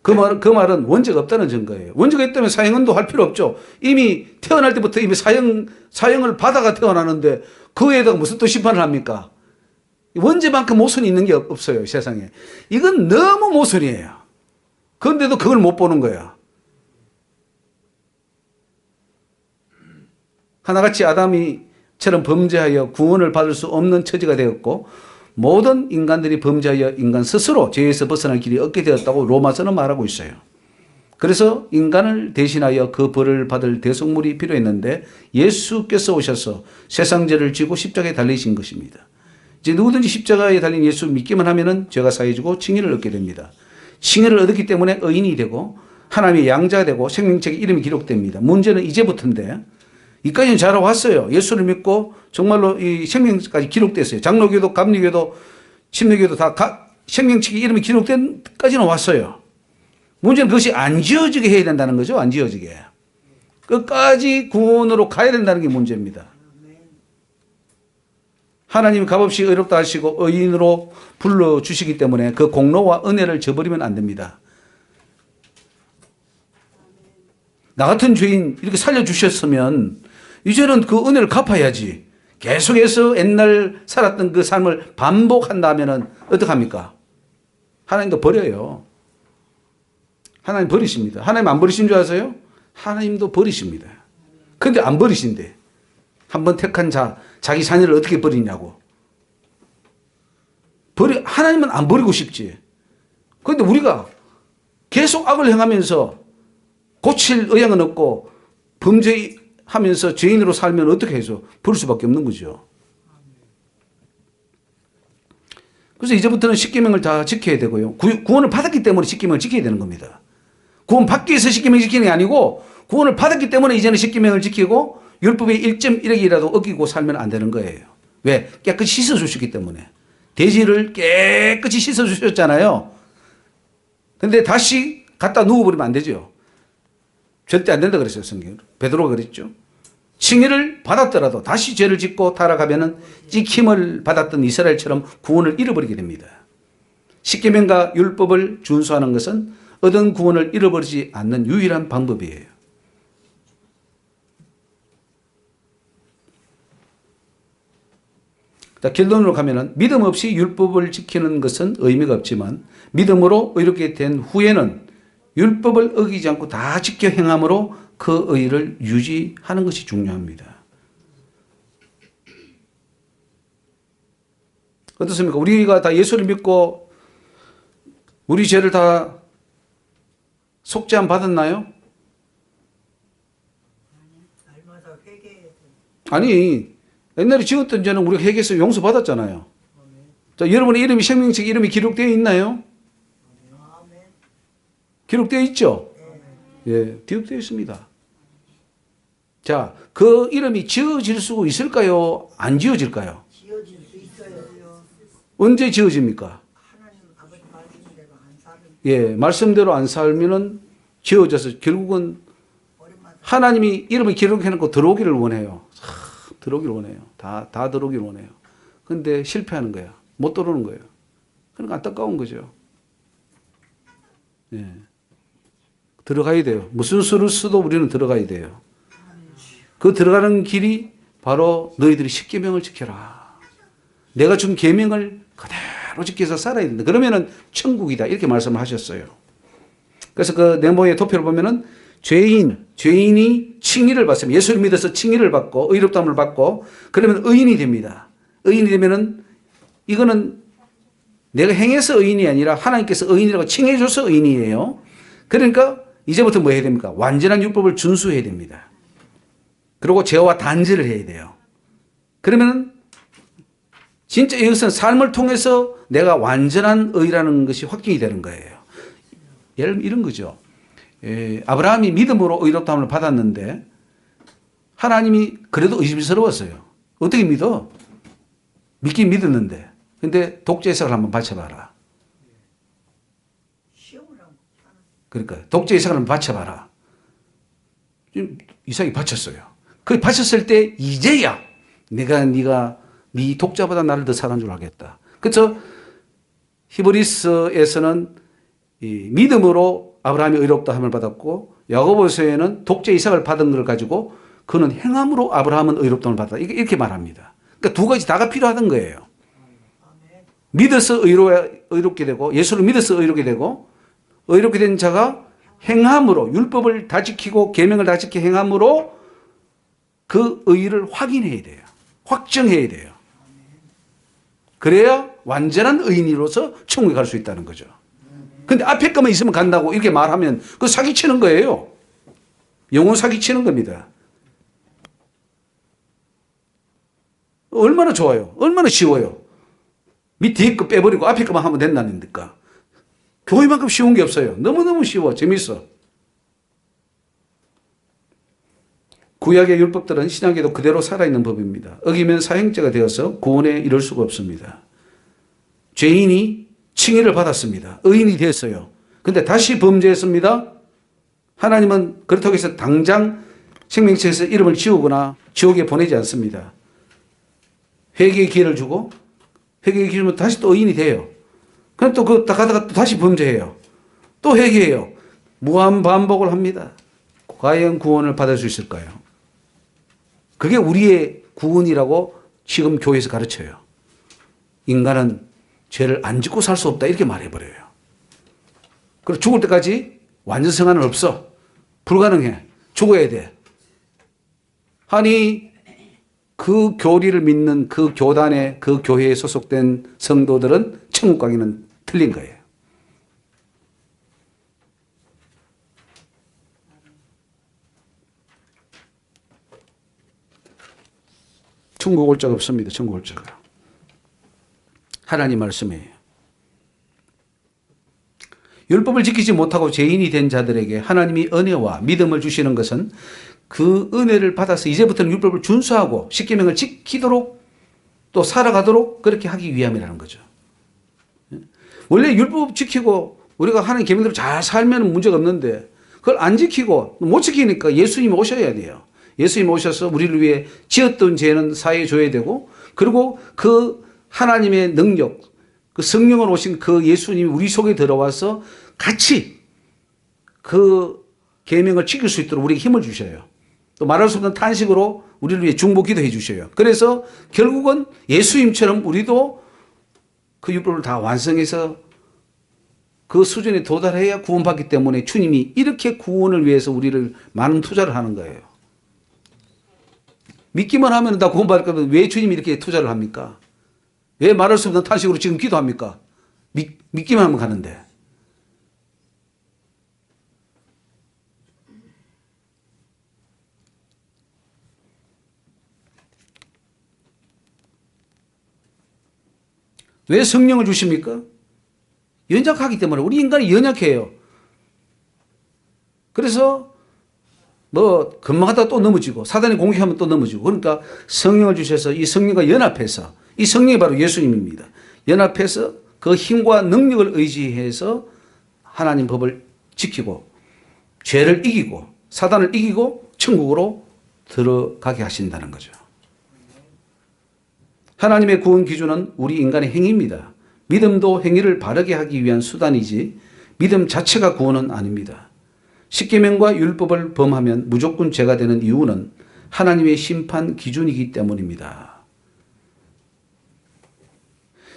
Speaker 1: 그 말은 원죄가 없다는 증거예요. 원죄가 있다면 사형은도 할 필요 없죠. 이미 태어날 때부터 이미 사형을 받아가 태어나는데 그에다가 무슨 또 심판을 합니까? 원죄만큼 모순이 있는 게 없어요, 세상에. 이건 너무 모순이에요. 그런데도 그걸 못 보는 거야. 하나같이 아담이처럼 범죄하여 구원을 받을 수 없는 처지가 되었고 모든 인간들이 범죄하여 인간 스스로 죄에서 벗어날 길이 없게 되었다고 로마서는 말하고 있어요. 그래서 인간을 대신하여 그 벌을 받을 대속물이 필요했는데 예수께서 오셔서 세상 죄를 지고 십자가에 달리신 것입니다. 이제 누구든지 십자가에 달린 예수 믿기만 하면은 죄가 사해지고 칭의를 얻게 됩니다. 칭의를 얻었기 때문에 의인이 되고 하나님의 양자가 되고 생명책에 이름이 기록됩니다. 문제는 이제부터인데 이까지는 잘 왔어요. 예수를 믿고 정말로 이 생명까지 기록됐어요. 장로교도 감리교도 침례교도 다 생명책에 이름이 기록된 까지는 왔어요. 문제는 그것이 안 지어지게 해야 된다는 거죠. 안 지어지게. 끝까지 구원으로 가야 된다는 게 문제입니다. 하나님이 값없이 의롭다 하시고 의인으로 불러주시기 때문에 그 공로와 은혜를 저버리면 안 됩니다. 나 같은 죄인 이렇게 살려주셨으면 이제는 그 은혜를 갚아야지. 계속해서 옛날 살았던 그 삶을 반복한다면 어떡합니까? 하나님도 버려요. 하나님 버리십니다. 하나님 안 버리신 줄 아세요? 하나님도 버리십니다. 그런데 안 버리신대. 한번 택한 자기 자녀를 어떻게 버리냐고. 하나님은 안 버리고 싶지. 그런데 우리가 계속 악을 행하면서 고칠 의향은 없고 범죄하면서 죄인으로 살면 어떻게 해서 버릴 수밖에 없는 거죠. 그래서 이제부터는 십계명을 다 지켜야 되고요. 구원을 받았기 때문에 십계명을 지켜야 되는 겁니다. 구원 받기 위해서 십계명 지키는 게 아니고 구원을 받았기 때문에 이제는 십계명을 지키고 율법의 1.1억이라도 어기고 살면 안 되는 거예요. 왜? 깨끗이 씻어주시기 때문에. 돼지를 깨끗이 씻어주셨잖아요. 근데 다시 갖다 누워버리면 안 되죠. 절대 안 된다 그랬어요, 성경. 베드로가 그랬죠. 칭의를 받았더라도 다시 죄를 짓고 타락하면은 찍힘을 받았던 이스라엘처럼 구원을 잃어버리게 됩니다. 십계명과 율법을 준수하는 것은 얻은 구원을 잃어버리지 않는 유일한 방법이에요. 자, 결론으로 가면은 믿음 없이 율법을 지키는 것은 의미가 없지만 믿음으로 의롭게 된 후에는 율법을 어기지 않고 다 지켜 행함으로 그 의를 유지하는 것이 중요합니다. 어떻습니까? 우리가 다 예수를 믿고 우리 죄를 다 속죄함 받았나요? 아니, 옛날에 지었던 죄는 우리가 회개해서 용서받았잖아요. 자, 여러분의 이름이 생명책 이름이 기록되어 있나요? 기록되어 있죠? 예, 기록되어 있습니다. 자, 그 이름이 지어질 수 있을까요? 안 지어질까요?
Speaker 2: 지어질 수 있어요.
Speaker 1: 언제 지어집니까?
Speaker 2: 하나님 아버지 말씀대로 안 살면
Speaker 1: 예, 말씀대로 안 살면은 지어져서 결국은 하나님이 이름을 기록해놓고 들어오기를 원해요. 들어오기를 원해요. 다 들어오기를 원해요. 근데 실패하는 거야. 못 들어오는 거예요. 그러니까 안타까운 거죠. 예. 들어가야 돼요. 무슨 수를 써도 우리는 들어가야 돼요. 그 들어가는 길이 바로 너희들이 십계명을 지켜라. 내가 준 계명을 그대로 지켜서 살아야 된다. 그러면은 천국이다. 이렇게 말씀을 하셨어요. 그래서 그 네모의 도표를 보면은 죄인이 칭의를 받습니다. 예수를 믿어서 칭의를 받고 의롭다함을 받고 그러면 의인이 됩니다. 의인이 되면은 이거는 내가 행해서 의인이 아니라 하나님께서 의인이라고 칭해 줘서 의인이에요. 그러니까 이제부터 뭐 해야 됩니까? 완전한 율법을 준수해야 됩니다. 그리고 죄와 단절을 해야 돼요. 그러면 진짜 이것은 삶을 통해서 내가 완전한 의라는 것이 확증이 되는 거예요. 예를 들면 이런 거죠. 아브라함이 믿음으로 의롭다함을 받았는데 하나님이 그래도 의심스러웠어요. 어떻게 믿어? 믿긴 믿었는데. 근데 독재 이삭을 한번 바쳐봐라. 그러니까 독재 이삭을 한번 바쳐봐라. 이삭이 바쳤어요. 그 바쳤을 때 이제야 네가 네 독자보다 나를 더 사랑한 줄 알겠다. 그렇죠? 히브리서에서는 이 믿음으로 아브라함이 의롭다함을 받았고 야고보서에는 독재 이삭을 받은 걸 가지고 그는 행함으로 아브라함은 의롭다함을 받았다. 이렇게 말합니다. 그러니까 두 가지 다가 필요하던 거예요. 믿어서 의롭게 되고 예수를 믿어서 의롭게 되고 의롭게 된 자가 행함으로 율법을 다 지키고 계명을 다 지켜 행함으로 그 의를 확인해야 돼요. 확정해야 돼요. 그래야 완전한 의인으로서 천국에 갈 수 있다는 거죠. 근데 앞에 것만 있으면 간다고 이렇게 말하면 그거 사기치는 거예요. 영혼 사기치는 겁니다. 얼마나 좋아요. 얼마나 쉬워요. 밑에 거 빼버리고 앞에 것만 하면 된다니까. 교회만큼 쉬운 게 없어요. 너무너무 쉬워. 재밌어. 구약의 율법들은 신약에도 그대로 살아있는 법입니다. 어기면 사형죄가 되어서 구원에 이를 수가 없습니다. 죄인이 칭의를 받았습니다. 의인이 됐어요. 근데 다시 범죄했습니다. 하나님은 그렇다고 해서 당장 생명책에서 이름을 지우거나 지옥에 보내지 않습니다. 회개의 기회를 주고 회개의 기회를 주면 다시 또 의인이 돼요. 그럼 또 그 가다가 또 다시 범죄해요. 또 회개해요. 무한 반복을 합니다. 과연 구원을 받을 수 있을까요? 그게 우리의 구원이라고 지금 교회에서 가르쳐요. 인간은 죄를 안 짓고 살 수 없다 이렇게 말해버려요. 그리고 죽을 때까지 완전 성화는 없어. 불가능해. 죽어야 돼. 아니 그 교리를 믿는 그 교단에 그 교회에 소속된 성도들은 천국 가기는 틀린 거예요. 천국 올 자가 없습니다. 천국 올 자가. 하나님 말씀이에요. 율법을 지키지 못하고 죄인이 된 자들에게 하나님이 은혜와 믿음을 주시는 것은 그 은혜를 받아서 이제부터는 율법을 준수하고 십계명을 지키도록 또 살아가도록 그렇게 하기 위함이라는 거죠. 원래 율법 지키고 우리가 하는 계명대로 잘 살면 문제가 없는데 그걸 안 지키고 못 지키니까 예수님이 오셔야 돼요. 예수님이 오셔서 우리를 위해 지었던 죄는 사해 줘야 되고 그리고 그 하나님의 능력 그 성령을 오신 그 예수님이 우리 속에 들어와서 같이 그 계명을 지킬 수 있도록 우리에게 힘을 주셔요. 또 말할 수 없는 탄식으로 우리를 위해 중보 기도해 주셔요. 그래서 결국은 예수님처럼 우리도 그 율법을 다 완성해서 그 수준에 도달해야 구원받기 때문에 주님이 이렇게 구원을 위해서 우리를 많은 투자를 하는 거예요. 믿기만 하면 다 구원받을 거면 왜 주님이 이렇게 투자를 합니까? 왜 말할 수 없는 탄식으로 지금 기도합니까? 믿기만 하면 가는데. 왜 성령을 주십니까? 연약하기 때문에. 우리 인간이 연약해요. 그래서 뭐 금방하다 또 넘어지고 사단이 공격하면 또 넘어지고 그러니까 성령을 주셔서 이 성령과 연합해서 이 성령이 바로 예수님입니다. 연합해서 그 힘과 능력을 의지해서 하나님 법을 지키고 죄를 이기고 사단을 이기고 천국으로 들어가게 하신다는 거죠. 하나님의 구원 기준은 우리 인간의 행위입니다. 믿음도 행위를 바르게 하기 위한 수단이지 믿음 자체가 구원은 아닙니다. 십계명과 율법을 범하면 무조건 죄가 되는 이유는 하나님의 심판 기준이기 때문입니다.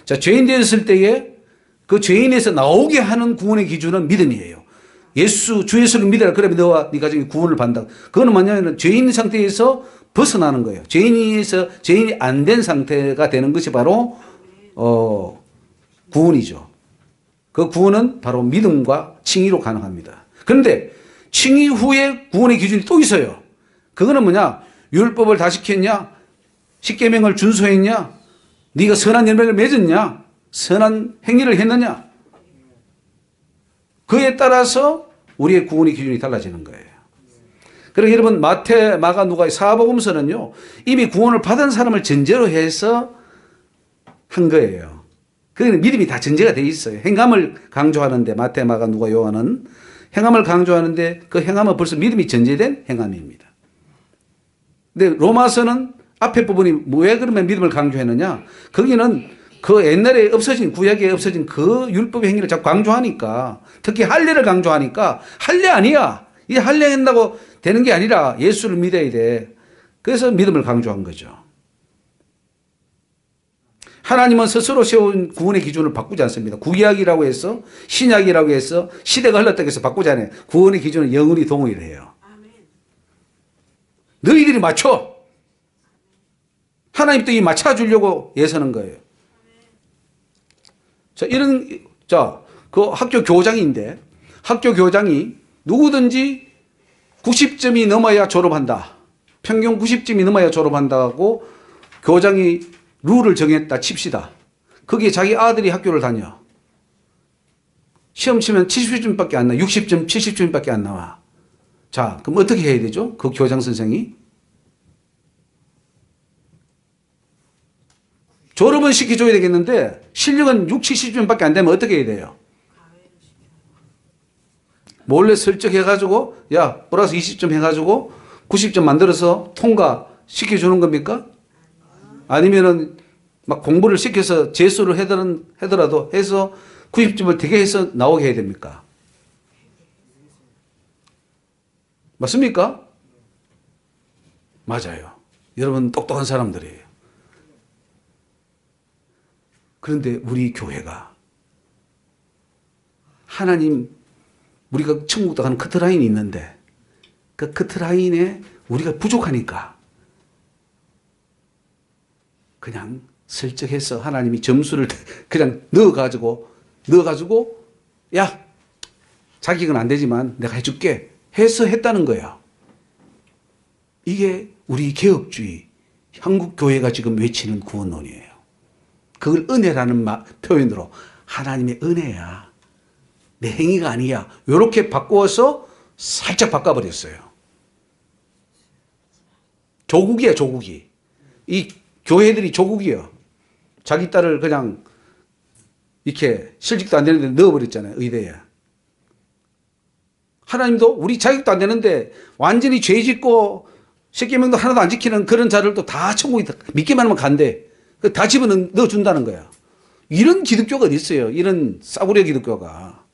Speaker 1: 자, 죄인 되었을 때에 그 죄인에서 나오게 하는 구원의 기준은 믿음이에요. 주 예수를 믿어라. 그러면 너와 네 가정이 구원을 받는다. 그거는 뭐냐면 죄인 상태에서 벗어나는 거예요. 죄인이 안 된 상태가 되는 것이 바로 구원이죠. 그 구원은 바로 믿음과 칭의로 가능합니다. 그런데 칭의 후에 구원의 기준이 또 있어요. 그거는 뭐냐? 율법을 다 지켰냐? 십계명을 준수했냐? 네가 선한 열매를 맺었냐? 선한 행위를 했느냐? 그에 따라서 우리의 구원의 기준이 달라지는 거예요. 그러니까 여러분 마태, 마가, 누가의 사복음서는요. 이미 구원을 받은 사람을 전제로 해서 한 거예요. 그는 믿음이 다 전제가 되어 있어요. 행함을 강조하는데 마태, 마가, 누가, 요한은 행함을 강조하는데 그 행함은 벌써 믿음이 전제된 행함입니다. 근데 로마서는 앞에 부분이 왜 그러면 믿음을 강조했느냐? 거기는 그 옛날에 없어진 구약에 없어진 그 율법의 행위를 자꾸 강조하니까 특히 할례를 강조하니까 할례 아니야. 이 할례 한다고 되는 게 아니라 예수를 믿어야 돼. 그래서 믿음을 강조한 거죠. 하나님은 스스로 세운 구원의 기준을 바꾸지 않습니다. 구약이라고 해서 신약이라고 해서 시대가 흘렀다고 해서 바꾸지 않아요. 구원의 기준은 영원히 동일해요. 너희들이 맞춰. 하나님 또 이 맞춰주려고 애쓰는 거예요. 그 학교 교장인데 학교 교장이 누구든지 90점이 넘어야 졸업한다. 평균 90점이 넘어야 졸업한다고 교장이 룰을 정했다 칩시다. 거기에 자기 아들이 학교를 다녀. 시험 치면 70점밖에 안 나와. 60점, 70점밖에 안 나와. 자, 그럼 어떻게 해야 되죠? 그 교장 선생이? 졸업은 시켜줘야 되겠는데 실력은 60, 70점밖에 안 되면 어떻게 해야 돼요? 몰래 슬쩍 해가지고 야 플러스 20점 해가지고 90점 만들어서 통과시켜주는 겁니까? 아니면은 막 공부를 시켜서 재수를 하더라도 해서 90점을 되게 해서 나오게 해야 됩니까? 맞습니까? 맞아요. 여러분 똑똑한 사람들이에요. 그런데 우리 교회가 하나님 우리가 천국 가는 커트라인이 있는데 그 커트라인에 우리가 부족하니까 그냥 슬쩍해서 하나님이 점수를 그냥 넣어가지고 야 자격은 안 되지만 내가 해줄게 해서 했다는 거야. 이게 우리 개혁주의 한국 교회가 지금 외치는 구원론이에요. 그걸 은혜라는 표현으로 하나님의 은혜야. 내 행위가 아니야. 이렇게 바꾸어서 살짝 바꿔버렸어요. 조국이야, 조국이. 이 교회들이 조국이야. 자기 딸을 그냥 이렇게 실직도 안 되는데 넣어버렸잖아요, 의대에. 하나님도 우리 자격도 안 되는데 완전히 죄 짓고 십계명도 하나도 안 지키는 그런 자들도 다 천국에 믿기만 하면 간대. 다 집어넣어 준다는 거야. 이런 기독교가 어디 있어요? 이런 싸구려 기독교가.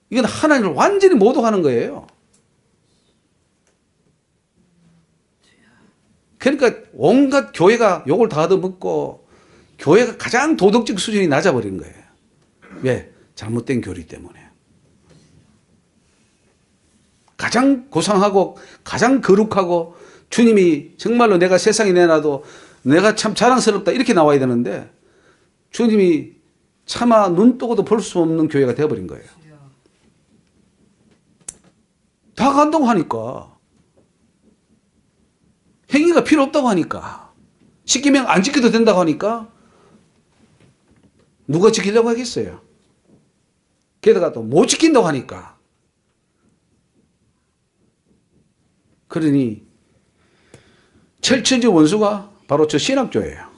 Speaker 1: 이건 하나님을 완전히 모독하는 거예요. 그러니까 온갖 교회가 욕을 다 얻어먹고 교회가 가장 도덕적 수준이 낮아버린 거예요. 왜? 잘못된 교리 때문에. 가장 고상하고 가장 거룩하고 주님이 정말로 내가 세상에 내놔도 내가 참 자랑스럽다 이렇게 나와야 되는데 주님이 차마 눈 뜨고도 볼 수 없는 교회가 되어버린 거예요. 다 간다고 하니까. 행위가 필요 없다고 하니까. 십계명 안 지켜도 된다고 하니까 누가 지키려고 하겠어요. 게다가 또 못 지킨다고 하니까. 그러니 철천지 원수가 바로 저 신학교예요.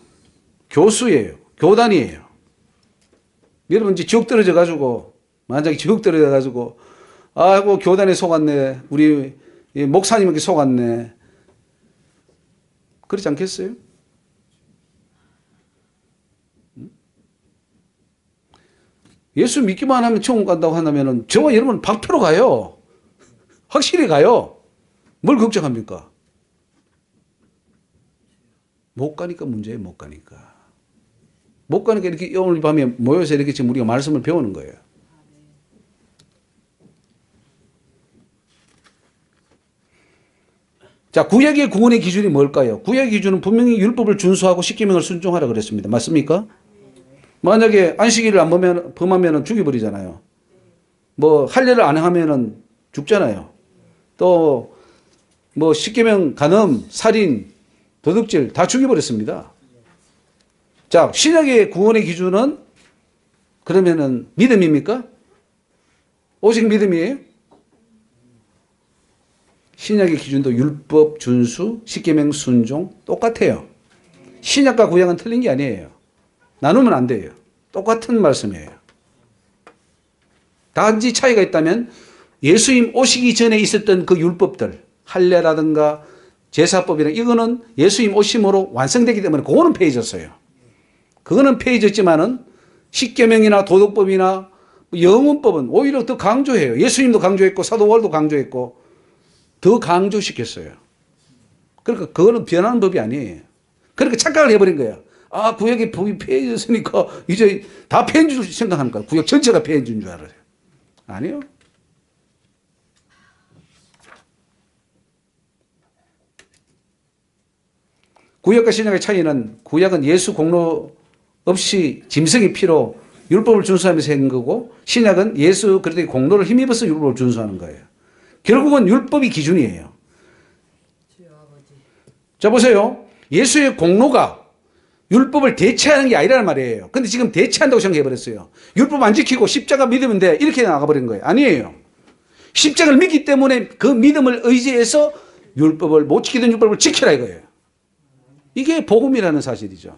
Speaker 1: 교수예요. 교단이에요. 여러분 이제 지옥 떨어져 가지고 만약에 지옥 떨어져 가지고 아이고 교단에 속았네. 우리 목사님에게 속았네. 그렇지 않겠어요? 예수 믿기만 하면 천국 간다고 한다면 저와 여러분 박표로 가요. 확실히 가요. 뭘 걱정합니까? 못 가니까 문제예요. 못 가니까. 못 가니까 이렇게 오늘 밤에 모여서 이렇게 지금 우리가 말씀을 배우는 거예요. 자, 구약의 구원의 기준이 뭘까요? 구약의 기준은 분명히 율법을 준수하고 십계명을 순종하라 그랬습니다. 맞습니까? 만약에 안식일을 안 범하면 죽여버리잖아요. 뭐 할례를 안 하면은 죽잖아요. 또 뭐 십계명 간음, 살인, 도둑질 다 죽여버렸습니다. 자, 신약의 구원의 기준은 그러면은 믿음입니까? 오직 믿음이에요? 신약의 기준도 율법 준수, 십계명 순종 똑같아요. 신약과 구약은 틀린 게 아니에요. 나누면 안 돼요. 똑같은 말씀이에요. 단지 차이가 있다면 예수님 오시기 전에 있었던 그 율법들, 할례라든가 제사법이나 이거는 예수님 오심으로 완성되기 때문에 그거는 폐해졌어요. 그거는 폐해졌지만은 십계명이나 도덕법이나 영혼법은 오히려 더 강조해요. 예수님도 강조했고 사도 바울도 강조했고 더 강조시켰어요. 그러니까 그거는 변하는 법이 아니에요. 그러니까 착각을 해버린 거야. 아, 구약의 법이 폐해졌으니까 이제 다 폐해진 줄 생각하는 거야. 구약 전체가 폐해진 줄 알아요. 아니요. 구약과 신약의 차이는 구약은 예수 공로 없이 짐승의 피로 율법을 준수하면서 한 거고 신약은 예수 그리스도의 공로를 힘입어서 율법을 준수하는 거예요. 결국은 율법이 기준이에요. 자, 보세요. 예수의 공로가 율법을 대체하는 게 아니라는 말이에요. 근데 지금 대체한다고 생각해버렸어요. 율법 안 지키고 십자가 믿으면 돼. 이렇게 나가버린 거예요. 아니에요. 십자가를 믿기 때문에 그 믿음을 의지해서 율법을 못 지키던 율법을 지키라 이거예요. 이게 복음이라는 사실이죠.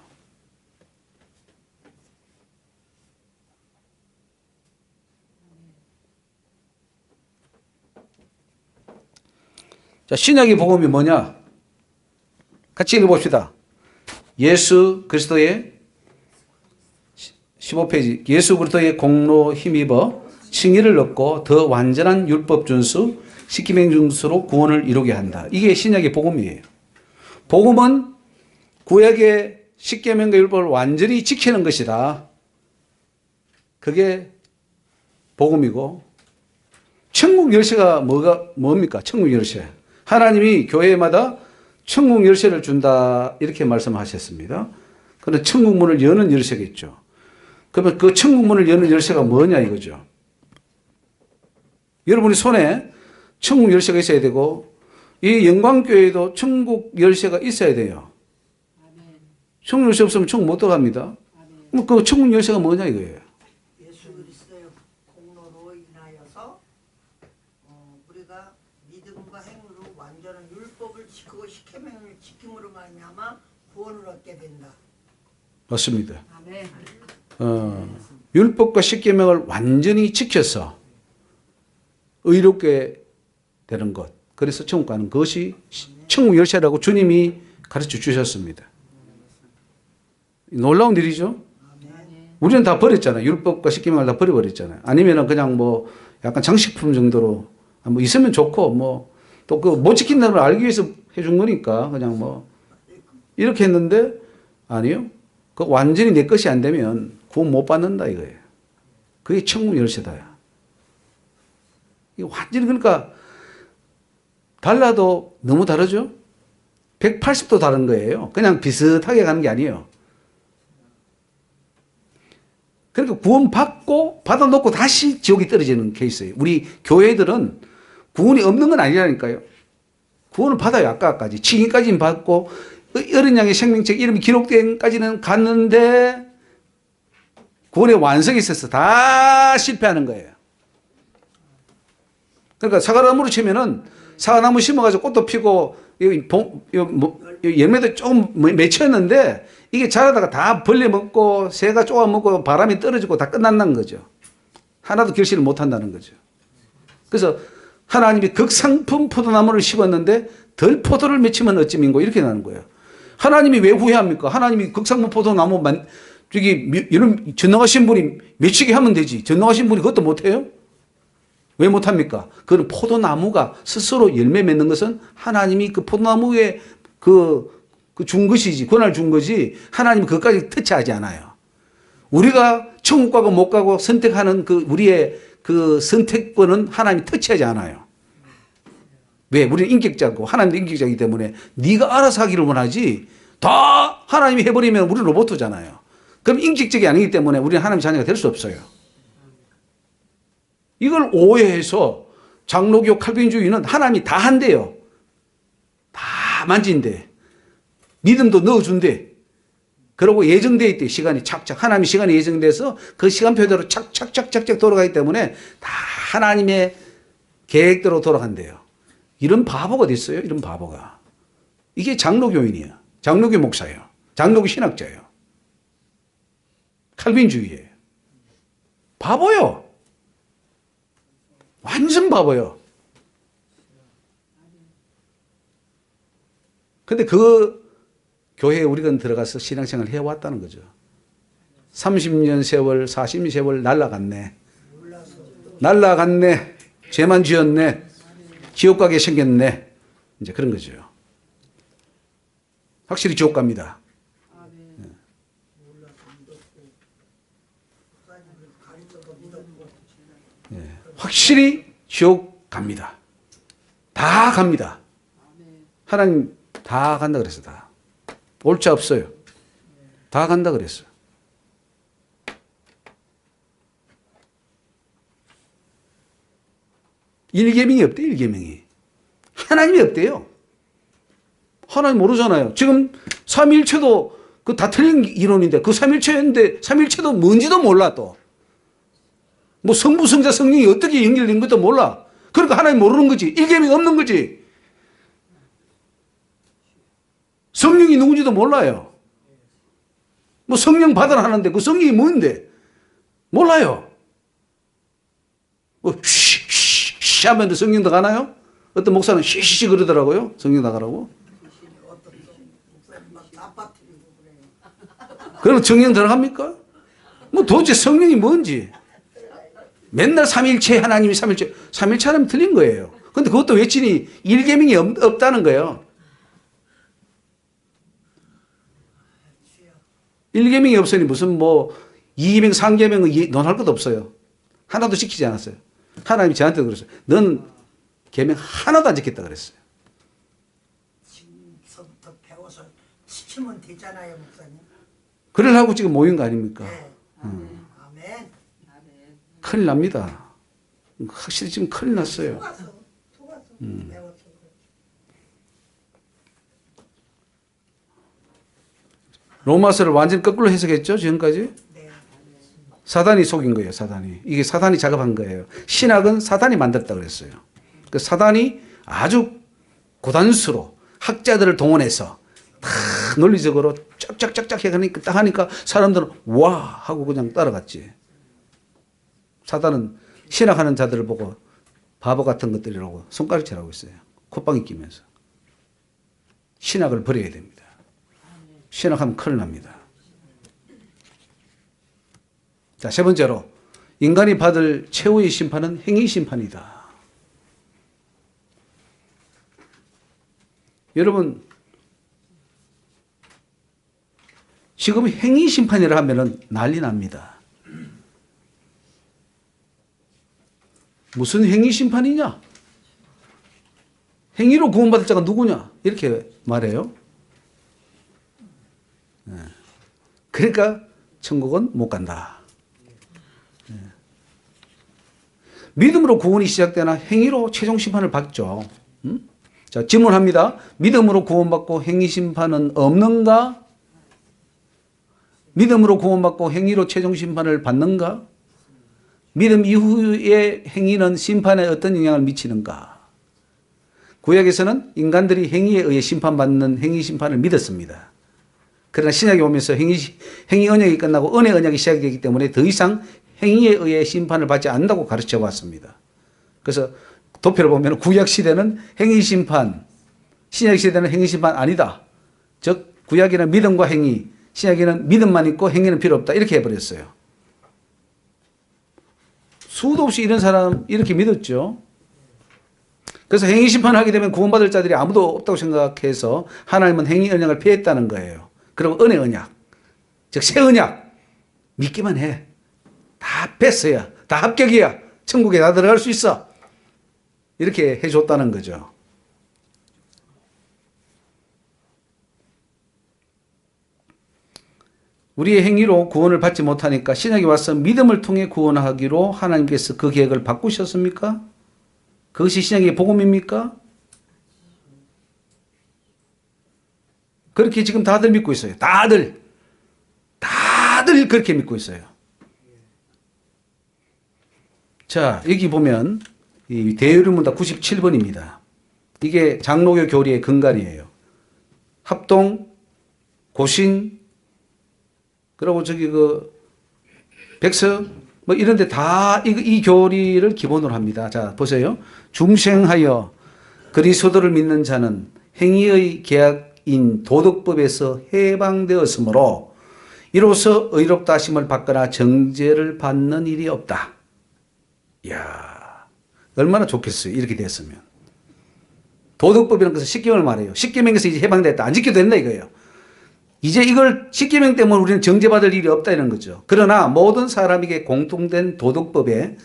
Speaker 1: 자, 신약의 복음이 뭐냐? 같이 읽어봅시다. 예수 그리스도의 15페이지 예수 그리스도의 공로 힘입어 칭의를 얻고 더 완전한 율법 준수, 십계명 준수로 구원을 이루게 한다. 이게 신약의 복음이에요. 복음은 구약의 십계명과 율법을 완전히 지키는 것이다. 그게 복음이고 천국 열쇠가 뭡니까? 천국 열쇠. 하나님이 교회마다 천국 열쇠를 준다 이렇게 말씀하셨습니다. 그런데 천국 문을 여는 열쇠겠죠. 그러면 그 천국 문을 여는 열쇠가 뭐냐 이거죠. 여러분이 손에 천국 열쇠가 있어야 되고 이 영광교회에도 천국 열쇠가 있어야 돼요. 천국 열쇠 없으면 천국 못 들어갑니다. 그럼 그 천국 열쇠가 뭐냐 이거예요.
Speaker 2: 예수 그리스도의 공로로 인하여서 우리가 믿음과 행으로 완전한 율법을 지키고 십계명을 지킴으로 말미암아 구원을 얻게 된다.
Speaker 1: 맞습니다.
Speaker 3: 아멘.
Speaker 1: 율법과 십계명을 완전히 지켜서 의롭게 되는 것. 그래서 천국 가는 것이 천국 열쇠라고 주님이 가르쳐 주셨습니다. 놀라운 일이죠. 우리는 다 버렸잖아요. 율법과 십계명을 다 버려버렸잖아요. 아니면은 그냥 뭐 약간 장식품 정도로 뭐 있으면 좋고 뭐 또 그 못 지킨다는 걸 알기 위해서 해준 거니까 그냥 뭐 이렇게 했는데 아니요. 그 완전히 내 것이 안 되면 구원 못 받는다 이거예요. 그게 천국 열쇠다야. 이게 완전히 그러니까 달라도 너무 다르죠? 180도 다른 거예요. 그냥 비슷하게 가는 게 아니에요. 그러니까 구원 받고 받아놓고 다시 지옥에 떨어지는 케이스예요. 우리 교회들은 구원이 없는 건 아니라니까요. 구원을 받아요. 아까까지. 칭의까지는 받고 어린 양의 생명책 이름이 기록된까지는 갔는데 구원의 완성이 있어서 다 실패하는 거예요. 그러니까 사과나무로 치면은 사과나무 심어가지고 꽃도 피고 열매도 조금 맺혔는데 이게 자라다가 다 벌레 먹고 새가 쪼아 먹고 바람이 떨어지고 다 끝난다는 거죠. 하나도 결실을 못 한다는 거죠. 그래서 하나님이 극상품 포도나무를 심었는데 덜 포도를 맺히면 어찌민고 이렇게 나는 거예요. 하나님이 왜 후회합니까? 하나님이 극상품 포도나무 이런 전능하신 분이 맺히게 하면 되지. 전능하신 분이 그것도 못해요? 왜 못합니까? 그건 포도나무가 스스로 열매 맺는 것은 하나님이 그 포도나무에 준 것이지, 권한을 준 거지, 하나님이 그것까지 터치하지 않아요. 우리가 천국 가고 못 가고 선택하는 우리의 그 선택권은 하나님이 터치하지 않아요. 왜? 우리는 인격자고 하나님도 인격자이기 때문에 네가 알아서 하기를 원하지, 다 하나님이 해버리면 우리는 로봇이잖아요. 그럼 인격적이 아니기 때문에 우리는 하나님의 자녀가 될 수 없어요. 이걸 오해해서 장로교 칼빈주의는 하나님이 다 한대요. 다 만진대. 믿음도 넣어준대. 그러고 예정되어 있대. 시간이 착착. 하나님의 시간이 예정돼서 그 시간표대로 착착착착 돌아가기 때문에 다 하나님의 계획대로 돌아간대요. 이런 바보가 어디 있어요? 이런 바보가. 이게 장로교인이야. 장로교 목사예요. 장로교 신학자예요. 칼빈주의예요. 바보요. 완전 바보요. 근데 그 교회에 우리가 들어가서 신앙생활을 해왔다는 거죠. 30년 세월, 40년 세월 날라갔네. 날라갔네. 죄만 지었네. 지옥 가게 생겼네. 이제 그런 거죠. 확실히 지옥 갑니다. 확실히 지옥 갑니다. 다 갑니다. 하나님 다 간다 그랬어. 다. 옳지 없어요. 다 간다 그랬어요. 일계명이 없대요. 일계명이. 하나님이 없대요. 하나님 모르잖아요. 지금 삼위일체도 그 다 틀린 이론인데 그 삼위일체인데 삼위일체도 뭔지도 몰라 또. 뭐 성부, 성자, 성령이 어떻게 연결된 것도 몰라. 그러니까 하나님 모르는 거지. 일계명이 없는 거지. 성령이 누군지도 몰라요. 뭐 성령 받으라 하는데 그 성령이 뭔데? 몰라요. 뭐 쉬쉬쉬 하면 성령 나가나요? 어떤 목사는 쉬쉬쉬 그러더라고요. 성령 나가라고. 그러면 성령 들어갑니까? 뭐 도대체 성령이 뭔지. 맨날 삼일체 하나님이 삼일체. 삼일체 하나님 틀린 거예요. 근데 그것도 외치니 일계명이 없다는 거예요. 일계명이 없으니 무슨 뭐 이계명, 삼계명은 논할 것도 없어요. 하나도 지키지 않았어요. 하나님이 저한테 그랬어요. 넌 계명 하나도 안 지켰다 그랬어요.
Speaker 2: 지금부터 배워서 지키면 되잖아요, 목사님.
Speaker 1: 그러려고 지금 모인 거 아닙니까?
Speaker 2: 네. 아멘.
Speaker 1: 큰일 납니다. 확실히 지금 큰일 났어요.
Speaker 2: 속아서 배워서.
Speaker 1: 로마서를 완전 거꾸로 해석했죠, 지금까지?
Speaker 2: 네.
Speaker 1: 사단이 속인 거예요, 사단이. 이게 사단이 작업한 거예요. 신학은 사단이 만들었다 그랬어요. 그 사단이 아주 고단수로 학자들을 동원해서 다 논리적으로 쫙쫙쫙쫙 해가니까 딱 하니까 사람들은 와 하고 그냥 따라갔지. 사단은 신학하는 자들을 보고 바보 같은 것들이라고 손가락질하고 있어요. 콧방귀 끼면서. 신학을 버려야 됩니다. 신학하면 큰일 납니다. 자, 세 번째로 인간이 받을 최후의 심판은 행위 심판이다. 여러분, 지금 행위 심판이라 하면은 난리 납니다. 무슨 행위 심판이냐? 행위로 구원받을 자가 누구냐? 이렇게 말해요. 그러니까 천국은 못 간다. 믿음으로 구원이 시작되나 행위로 최종 심판을 받죠. 자, 질문합니다. 믿음으로 구원받고 행위 심판은 없는가? 믿음으로 구원받고 행위로 최종 심판을 받는가? 믿음 이후의 행위는 심판에 어떤 영향을 미치는가? 구약에서는 인간들이 행위에 의해 심판받는 행위 심판을 믿었습니다. 그러나 신약에 오면서 행위 언약이 끝나고 은혜 언약이 시작되기 때문에 더 이상 행위에 의해 심판을 받지 않는다고 가르쳐 왔습니다. 그래서 도표를 보면 구약 시대는 행위 심판, 신약 시대는 행위 심판 아니다. 즉 구약에는 믿음과 행위, 신약에는 믿음만 있고 행위는 필요 없다. 이렇게 해버렸어요. 수도 없이 이런 사람 이렇게 믿었죠. 그래서 행위 심판을 하게 되면 구원받을 자들이 아무도 없다고 생각해서 하나님은 행위 언약을 폐했다는 거예요. 그리고 은혜 언약, 즉 새 언약 믿기만 해. 다 뺐어야, 다 합격이야. 천국에 다 들어갈 수 있어. 이렇게 해줬다는 거죠. 우리의 행위로 구원을 받지 못하니까 신약에 와서 믿음을 통해 구원하기로 하나님께서 그 계획을 바꾸셨습니까? 그것이 신약의 복음입니까? 그렇게 지금 다들 믿고 있어요. 다들 그렇게 믿고 있어요. 자, 여기 보면 이 대요리문답 97번입니다. 이게 장로교 교리의 근간이에요. 합동, 고신, 그리고 저기 백서 뭐 이런 데 다 이 교리를 기본으로 합니다. 자, 보세요. 중생하여 그리스도를 믿는 자는 행위의 계약인 도덕법에서 해방되었으므로 이로써 의롭다 하심을 받거나 정죄를 받는 일이 없다. 이야, 얼마나 좋겠어요. 이렇게 됐으면. 도덕법이라는 것은 십계명을 말해요. 십계명에서 이제 해방됐다. 안 지켜도 된다 이거예요. 이제 이걸 십계명 때문에 우리는 정죄받을 일이 없다 이런 거죠. 그러나 모든 사람에게 공통된 도덕법의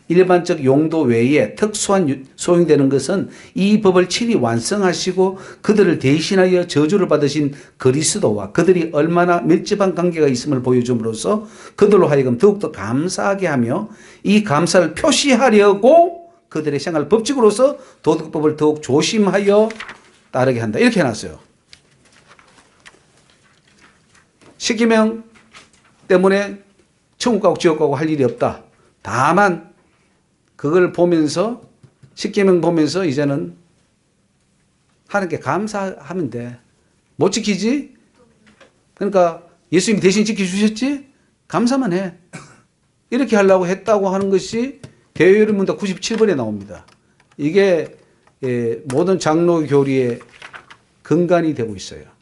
Speaker 1: 일반적 용도 외에 특수한 소용되는 것은 이 법을 친히 완성하시고 그들을 대신하여 저주를 받으신 그리스도와 그들이 얼마나 밀접한 관계가 있음을 보여줌으로써 그들로 하여금 더욱더 감사하게 하며 이 감사를 표시하려고 그들의 생활 법칙으로서 도덕법을 더욱 조심하여 따르게 한다. 이렇게 해놨어요. 십계명 때문에 천국 가고 지옥 가고 할 일이 없다. 다만 그걸 보면서 십계명 보면서 이제는 하나님께 감사하면 돼. 못 지키지? 그러니까 예수님이 대신 지켜주셨지? 감사만 해. 이렇게 하려고 했다고 하는 것이 대요리문답 97번에 나옵니다. 이게 모든 장로 교리의 근간이 되고 있어요.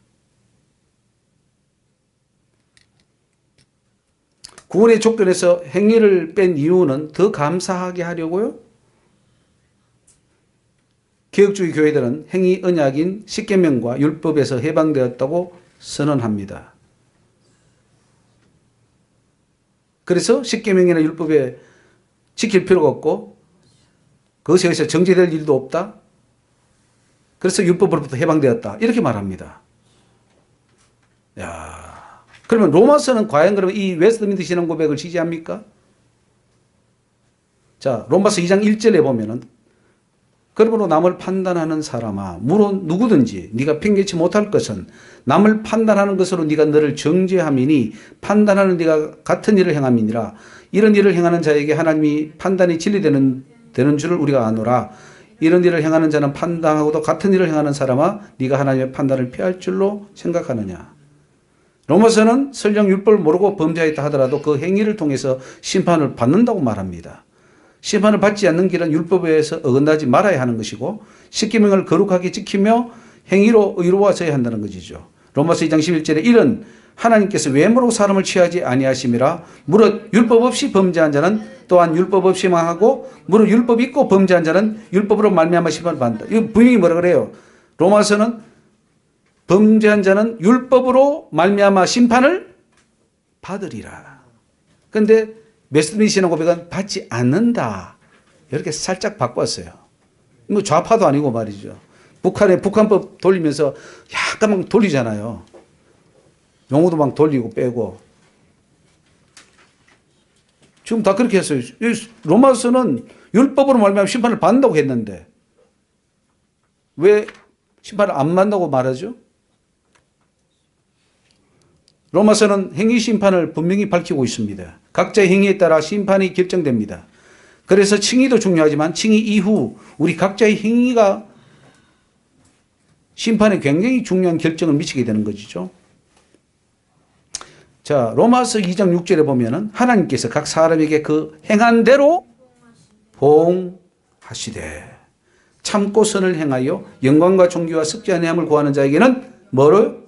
Speaker 1: 구원의 조건에서 행위를 뺀 이유는 더 감사하게 하려고요. 개혁주의 교회들은 행위 언약인 십계명과 율법에서 해방되었다고 선언합니다. 그래서 십계명이나 율법에 지킬 필요가 없고 그것에 의해서 정죄될 일도 없다. 그래서 율법으로부터 해방되었다. 이렇게 말합니다. 야. 그러면 로마서는 과연 그러면 이 웨스트민스터 신앙 고백을 지지합니까? 자, 로마서 2장 1절에 보면은 그러므로 남을 판단하는 사람아, 물론 누구든지 네가 핑계치 못할 것은 남을 판단하는 것으로 네가 너를 정죄함이니 판단하는 네가 같은 일을 행함이니라. 이런 일을 행하는 자에게 하나님이 판단이 진리되는 줄을 우리가 아노라. 이런 일을 행하는 자는 판단하고도 같은 일을 행하는 사람아 네가 하나님의 판단을 피할 줄로 생각하느냐. 로마서는 설령 율법을 모르고 범죄했다 하더라도 그 행위를 통해서 심판을 받는다고 말합니다. 심판을 받지 않는 길은 율법에 의해서 어긋나지 말아야 하는 것이고 십계명을 거룩하게 지키며 행위로 의로워져야 한다는 것이죠. 로마서 2장 11절에 이런 하나님께서 외모로 사람을 취하지 아니하심이라 무릇 율법 없이 범죄한 자는 또한 율법 없이 망하고 무릇 율법 있고 범죄한 자는 율법으로 말미암아 심판을 받는다. 이거 분명히 뭐라 그래요? 로마서는 범죄한 자는 율법으로 말미암아 심판을 받으리라. 그런데 웨스트민스터 고백은 받지 않는다. 이렇게 살짝 바꿨어요. 뭐 좌파도 아니고 말이죠. 북한의 북한법 돌리면서 약간 막 돌리잖아요. 용어도 막 돌리고 빼고. 지금 다 그렇게 했어요. 로마서는 율법으로 말미암아 심판을 받는다고 했는데 왜 심판을 안 받는다고 말하죠? 로마서는 행위 심판을 분명히 밝히고 있습니다. 각자의 행위에 따라 심판이 결정됩니다. 그래서 칭의도 중요하지만 칭의 이후 우리 각자의 행위가 심판에 굉장히 중요한 결정을 미치게 되는 것이죠. 자, 로마서 2장 6절에 보면은 하나님께서 각 사람에게 그 행한 대로 보응하시되 참고 선을 행하여 영광과 존귀와 습지 아니함을 구하는 자에게는 뭐를?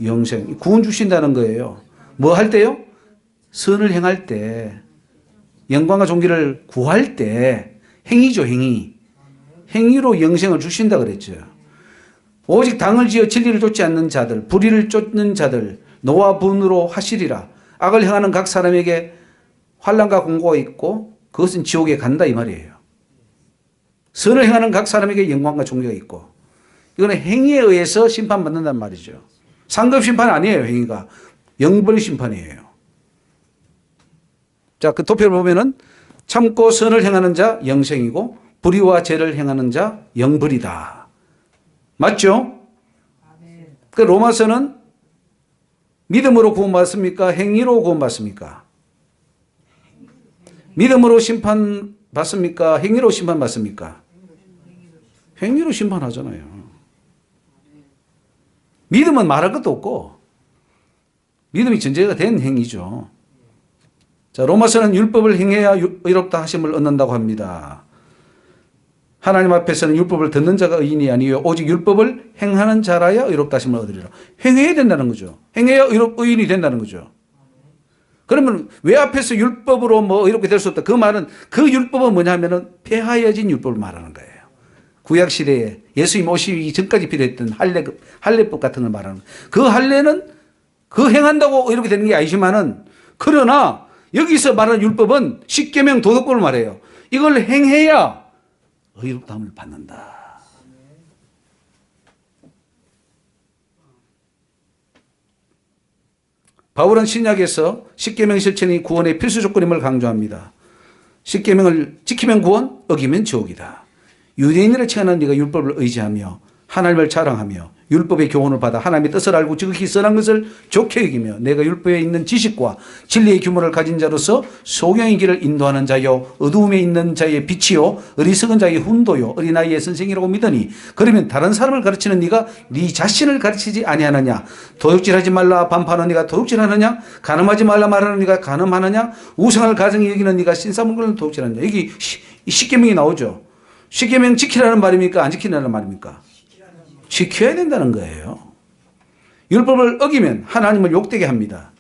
Speaker 1: 영생. 구원 주신다는 거예요. 뭐 할 때요? 선을 행할 때, 영광과 존귀를 구할 때, 행위죠, 행위. 행위로 영생을 주신다 그랬죠. 오직 당을 지어 진리를 쫓지 않는 자들, 불의를 쫓는 자들, 노와 분으로 하시리라. 악을 행하는 각 사람에게 환난과 공고가 있고 그것은 지옥에 간다 이 말이에요. 선을 행하는 각 사람에게 영광과 존귀가 있고 이거는 행위에 의해서 심판받는단 말이죠. 상급 심판 아니에요, 행위가. 영벌 심판이에요. 자, 그 도표를 보면은 참고 선을 행하는 자 영생이고 불의와 죄를 행하는 자 영벌이다. 맞죠? 그 로마서는 믿음으로 구원받습니까? 행위로 구원받습니까? 믿음으로 심판받습니까? 행위로 심판받습니까? 행위로 심판하잖아요. 믿음은 말할 것도 없고 믿음이 전제가 된 행위죠. 자, 로마서는 율법을 행해야 의롭다 하심을 얻는다고 합니다. 하나님 앞에서는 율법을 듣는 자가 의인이 아니요 오직 율법을 행하는 자라야 의롭다 하심을 얻으리라. 행해야 된다는 거죠. 행해야 의인이 된다는 거죠. 그러면 왜 앞에서 율법으로 뭐 의롭게 될 수 없다? 그 말은 그 율법은 뭐냐면은 폐하여진 율법을 말하는 거예요. 구약 시대에 예수님 오시기 전까지 필요했던 할례법 같은 걸 말하는 거예요. 그 할례는 그 행한다고 의롭게 되는 게 아니지만은 그러나 여기서 말하는 율법은 십계명 도덕법을 말해요. 이걸 행해야 의롭다함을 받는다. 바울은 신약에서 십계명 실천이 구원의 필수 조건임을 강조합니다. 십계명을 지키면 구원, 어기면 지옥이다. 유대인으로 태어난 네가 율법을 의지하며 하나님을 자랑하며 율법의 교훈을 받아 하나님의 뜻을 알고 지극히 선한 것을 좋게 여기며 내가 율법에 있는 지식과 진리의 규모를 가진 자로서 소경의 길을 인도하는 자요 어두움에 있는 자의 빛이요 어리석은 자의 훈도요 어린아이의 선생이라고 믿으니 그러면 다른 사람을 가르치는 네가 네 자신을 가르치지 아니하느냐. 도둑질하지 말라 반파하는 네가 도둑질하느냐. 간음하지 말라 말하는 네가 간음하느냐. 우상을 가정히 여기는 네가 신사물을 도둑질하느냐. 여기 십계명이 나오죠. 십계명 지키라는 말입니까? 안 지키라는 말입니까? 지켜야 된다는 거예요. 율법을 어기면 하나님을 욕되게 합니다.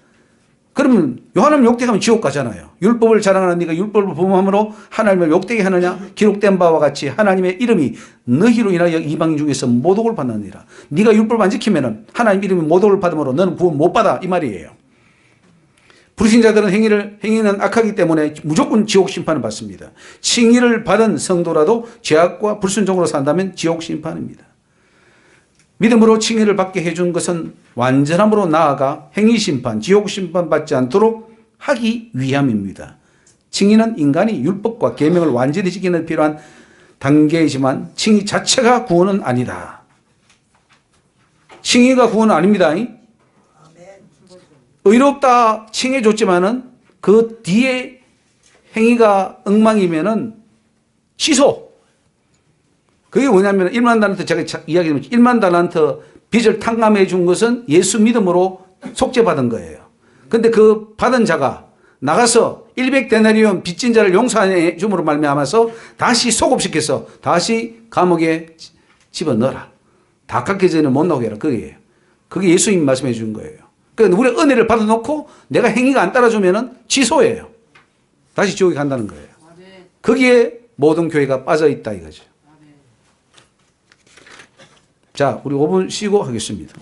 Speaker 1: 그러면 하나님 욕되게 하면 지옥 가잖아요. 율법을 자랑하는 네가 율법을 범함으로 하나님을 욕되게 하느냐. 기록된 바와 같이 하나님의 이름이 너희로 인하여 이방인 중에서 모독을 받느니라. 네가 율법을 안 지키면 하나님 이름이 모독을 받음으로 너는 구원 못 받아 이 말이에요. 불신자들은 행위는 악하기 때문에 무조건 지옥 심판을 받습니다. 칭의를 받은 성도라도 죄악과 불순종으로 산다면 지옥 심판입니다. 믿음으로 칭의를 받게 해준 것은 완전함으로 나아가 행위 심판, 지옥 심판 받지 않도록 하기 위함입니다. 칭의는 인간이 율법과 계명을 완전히 지키는 데 필요한 단계이지만 칭의 자체가 구원은 아니다. 칭의가 구원은 아닙니다. 의롭다 칭해줬지만은 그 뒤에 행위가 엉망이면은 취소. 그게 뭐냐면 1만 달란트 제가 이야기하면 1만 달란트 빚을 탕감해 준 것은 예수 믿음으로 속죄받은 거예요. 근데 그 받은 자가 나가서 100데나리온 빚진 자를 용서해 줌으로 말미암아서 다시 소급시켜서 다시 감옥에 집어넣어라. 다 깎기 전에 못 나오게 해라. 그게예요. 그게 예수님 말씀해 준 거예요. 그러니까 우리가 은혜를 받아놓고 내가 행위가 안 따라주면은 취소예요. 다시 지옥에 간다는 거예요. 거기에 모든 교회가 빠져 있다 이거죠. 자, 우리 5분 쉬고 하겠습니다.